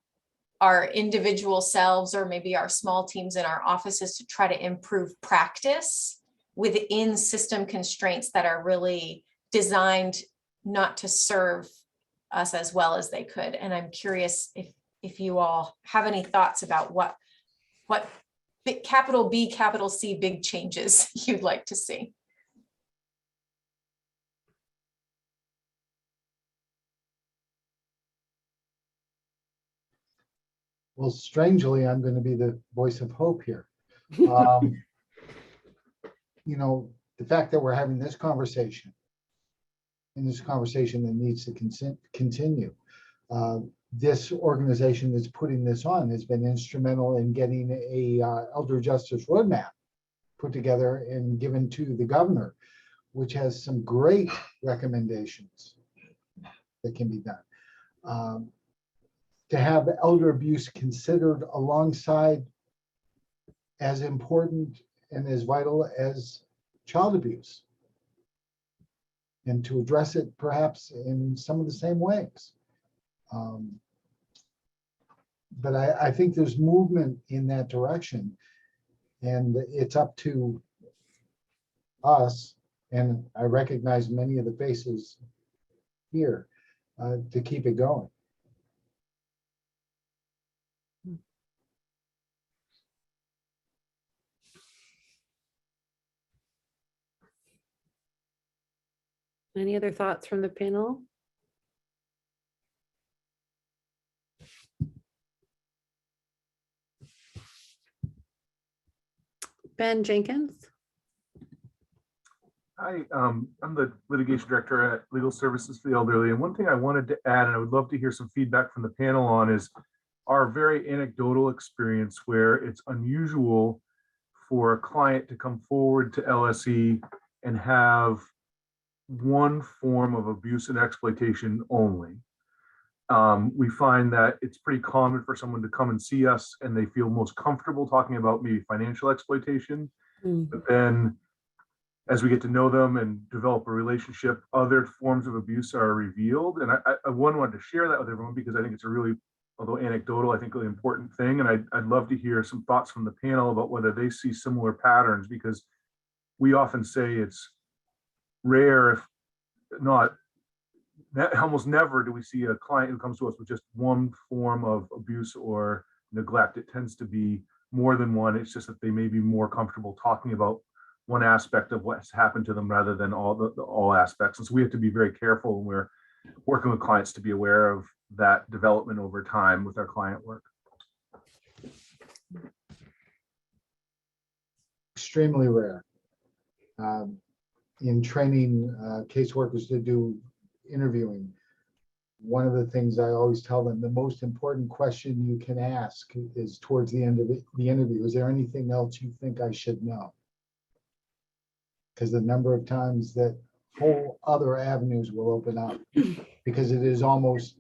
our individual selves or maybe our small teams in our offices to try to improve practice within system constraints that are really designed not to serve us as well as they could. And I'm curious if you all have any thoughts about what capital B, capital C, big changes you'd like to see. Well, strangely, I'm going to be the voice of hope here. The fact that we're having this conversation, and this conversation that needs to continue. This organization that's putting this on has been instrumental in getting a elder justice roadmap put together and given to the governor, which has some great recommendations that can be done. To have elder abuse considered alongside as important and as vital as child abuse, and to address it perhaps in some of the same ways. But I think there's movement in that direction, and it's up to us, and I recognize many of the faces here, to keep it going. Any other thoughts from the panel? Ben Jenkins. Hi, I'm the litigation director at Legal Services for the Elderly. And one thing I wanted to add, and I would love to hear some feedback from the panel on, is are very anecdotal experience where it's unusual for a client to come forward to LSE and have one form of abuse and exploitation only. We find that it's pretty common for someone to come and see us and they feel most comfortable talking about maybe financial exploitation. But then as we get to know them and develop a relationship, other forms of abuse are revealed. And I wanted to share that with everyone because I think it's a really, although anecdotal, I think really important thing. And I'd love to hear some thoughts from the panel about whether they see similar patterns, because we often say it's rare, if not, almost never do we see a client who comes to us with just one form of abuse or neglect. It tends to be more than one. It's just that they may be more comfortable talking about one aspect of what's happened to them rather than all aspects. And so we have to be very careful when we're working with clients to be aware of that development over time with our client work. Extremely rare. In training caseworkers to do interviewing, one of the things I always tell them, the most important question you can ask is towards the end of the interview, is there anything else you think I should know? Because the number of times that whole other avenues will open up, because it is almost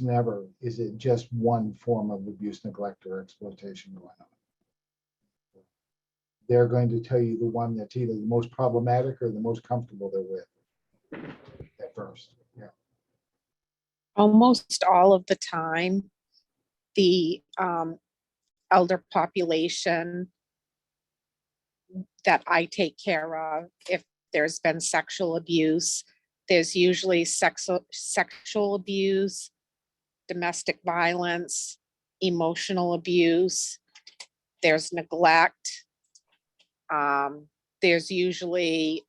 never is it just one form of abuse, neglect, or exploitation going on. They're going to tell you the one that's either the most problematic or the most comfortable they're with at first. Yeah. Almost all of the time, the elder population that I take care of, if there's been sexual abuse, there's usually sexual abuse, domestic violence, emotional abuse, there's neglect. There's usually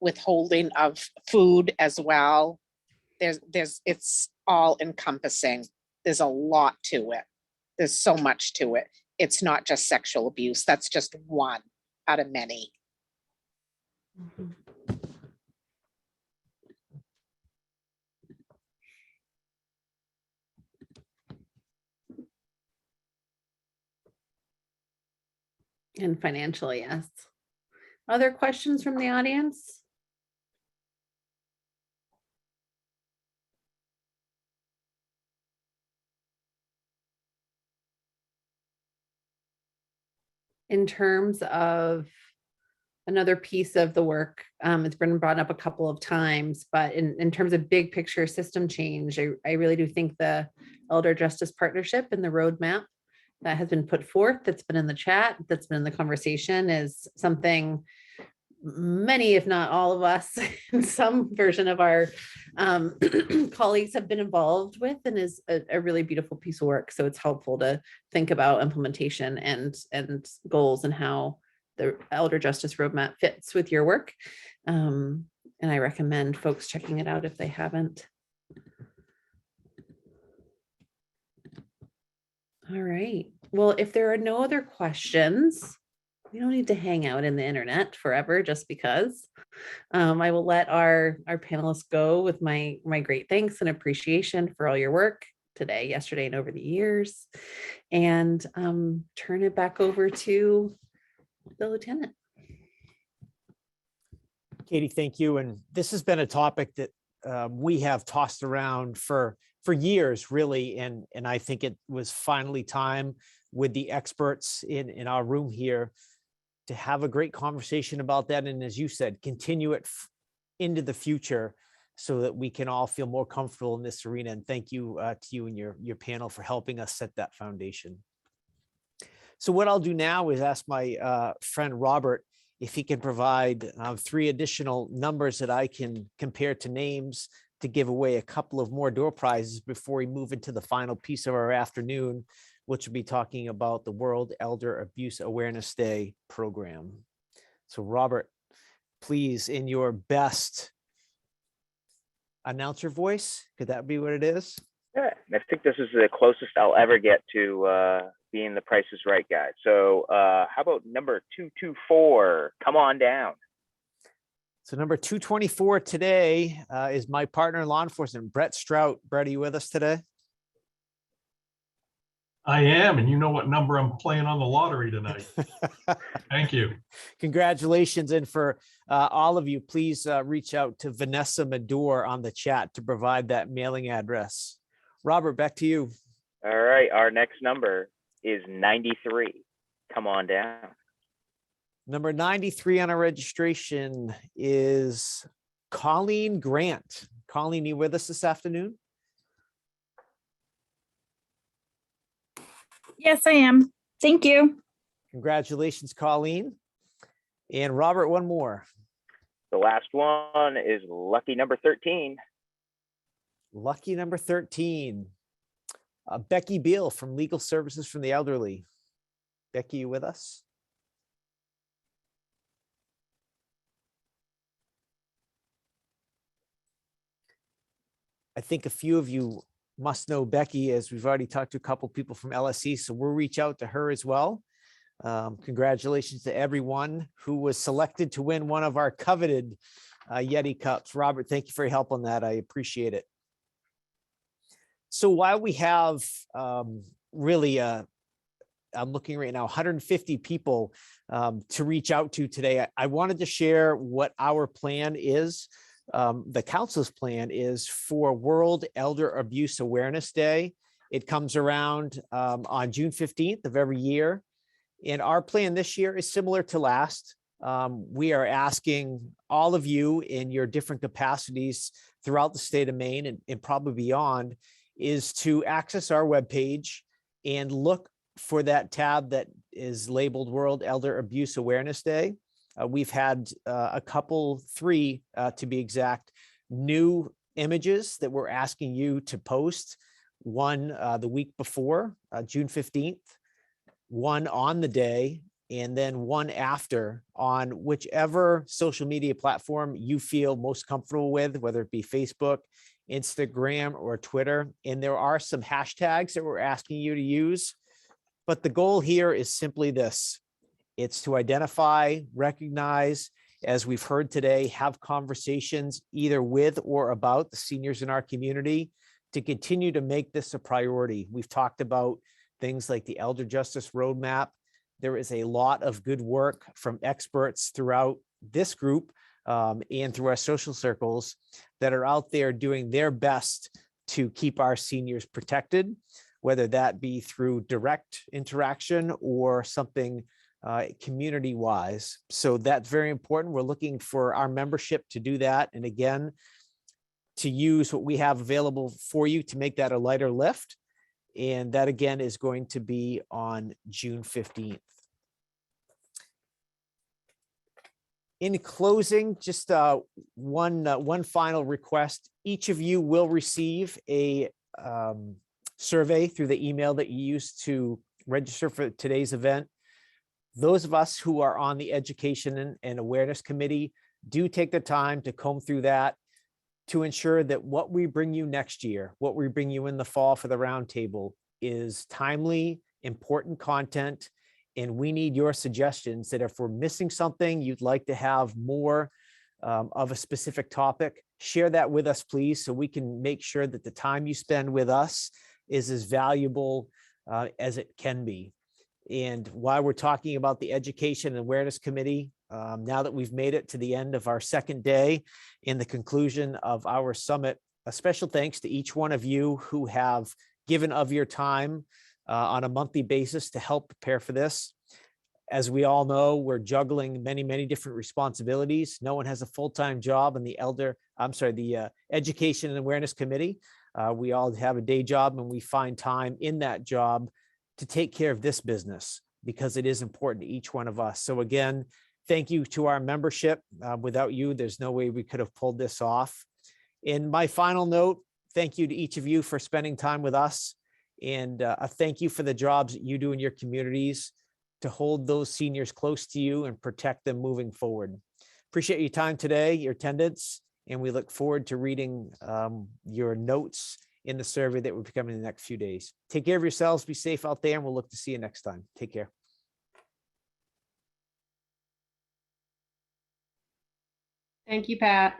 withholding of food as well. It's all encompassing. There's a lot to it. There's so much to it. It's not just sexual abuse. That's just one out of many. And financially, yes. Other questions from the audience? In terms of another piece of the work, it's been brought up a couple of times, but in terms of big picture system change, I really do think the Elder Justice Partnership and the roadmap that has been put forth, that's been in the chat, that's been in the conversation, is something many, if not all of us, in some version of our colleagues have been involved with, and is a really beautiful piece of work. So it's helpful to think about implementation and goals and how the Elder Justice Roadmap fits with your work. And I recommend folks checking it out if they haven't. All right. Well, if there are no other questions, we don't need to hang out in the internet forever just because. I will let our panelists go with my great thanks and appreciation for all your work today, yesterday, and over the years, and turn it back over to the lieutenant. Katie, thank you. And this has been a topic that we have tossed around for years, really. And I think it was finally time with the experts in our room here to have a great conversation about that. And as you said, continue it into the future so that we can all feel more comfortable in this arena. And thank you to you and your panel for helping us set that foundation. So what I'll do now is ask my friend Robert if he can provide 3 additional numbers that I can compare to names to give away a couple of more door prizes before we move into the final piece of our afternoon, which will be talking about the World Elder Abuse Awareness Day program. So Robert, please, in your best announcer voice, could that be what it is? Yeah, I think this is the closest I'll ever get to being the Price is Right guy. So how about number 224? Come on down. So number 224 today is my partner in law enforcement, Brett Strout. Brett, are you with us today? I am, and you know what number I'm playing on the lottery tonight. Thank you. Congratulations. And for all of you, please reach out to Vanessa Medor on the chat to provide that mailing address. Robert, back to you. All right, our next number is 93. Come on down. Number 93 on our registration is Colleen Grant. Colleen, you with us this afternoon? Yes, I am. Thank you. Congratulations, Colleen. And Robert, one more. The last one is lucky number 13. Lucky number 13. Becky Beal from Legal Services from the Elderly. Becky, you with us? I think a few of you must know Becky, as we've already talked to a couple people from LSE, so we'll reach out to her as well. Congratulations to everyone who was selected to win one of our coveted Yeti Cups. Robert, thank you for your help on that. I appreciate it. So while we have really, I'm looking right now, 150 people to reach out to today, I wanted to share what our plan is. The council's plan is for World Elder Abuse Awareness Day. It comes around on June 15th of every year. And our plan this year is similar to last. We are asking all of you in your different capacities throughout the state of Maine and probably beyond is to access our webpage and look for that tab that is labeled World Elder Abuse Awareness Day. We've had a couple, 3 to be exact, new images that we're asking you to post. One the week before, June 15th, one on the day, and then one after on whichever social media platform you feel most comfortable with, whether it be Facebook, Instagram, or Twitter. And there are some hashtags that we're asking you to use. But the goal here is simply this. It's to identify, recognize, as we've heard today, have conversations either with or about the seniors in our community to continue to make this a priority. We've talked about things like the Elder Justice Roadmap. There is a lot of good work from experts throughout this group and through our social circles that are out there doing their best to keep our seniors protected, whether that be through direct interaction or something community-wise. So that's very important. We're looking for our membership to do that. And again, to use what we have available for you to make that a lighter lift. And that again is going to be on June 15th. In closing, just one final request. Each of you will receive a survey through the email that you used to register for today's event. Those of us who are on the Education and Awareness Committee do take the time to comb through that to ensure that what we bring you next year, what we bring you in the fall for the roundtable is timely, important content. And we need your suggestions that if we're missing something, you'd like to have more of a specific topic, share that with us, please, so we can make sure that the time you spend with us is as valuable as it can be. And while we're talking about the Education and Awareness Committee, now that we've made it to the end of our second day in the conclusion of our summit, a special thanks to each one of you who have given of your time on a monthly basis to help prepare for this. As we all know, we're juggling many different responsibilities. No one has a full-time job in the Education and Awareness Committee. We all have a day job and we find time in that job to take care of this business because it is important to each one of us. So again, thank you to our membership. Without you, there's no way we could have pulled this off. In my final note, thank you to each of you for spending time with us. And a thank you for the jobs that you do in your communities to hold those seniors close to you and protect them moving forward. Appreciate your time today, your attendance, and we look forward to reading your notes in the survey that will be coming in the next few days. Take care of yourselves, be safe out there, and we'll look to see you next time. Take care. Thank you, Pat.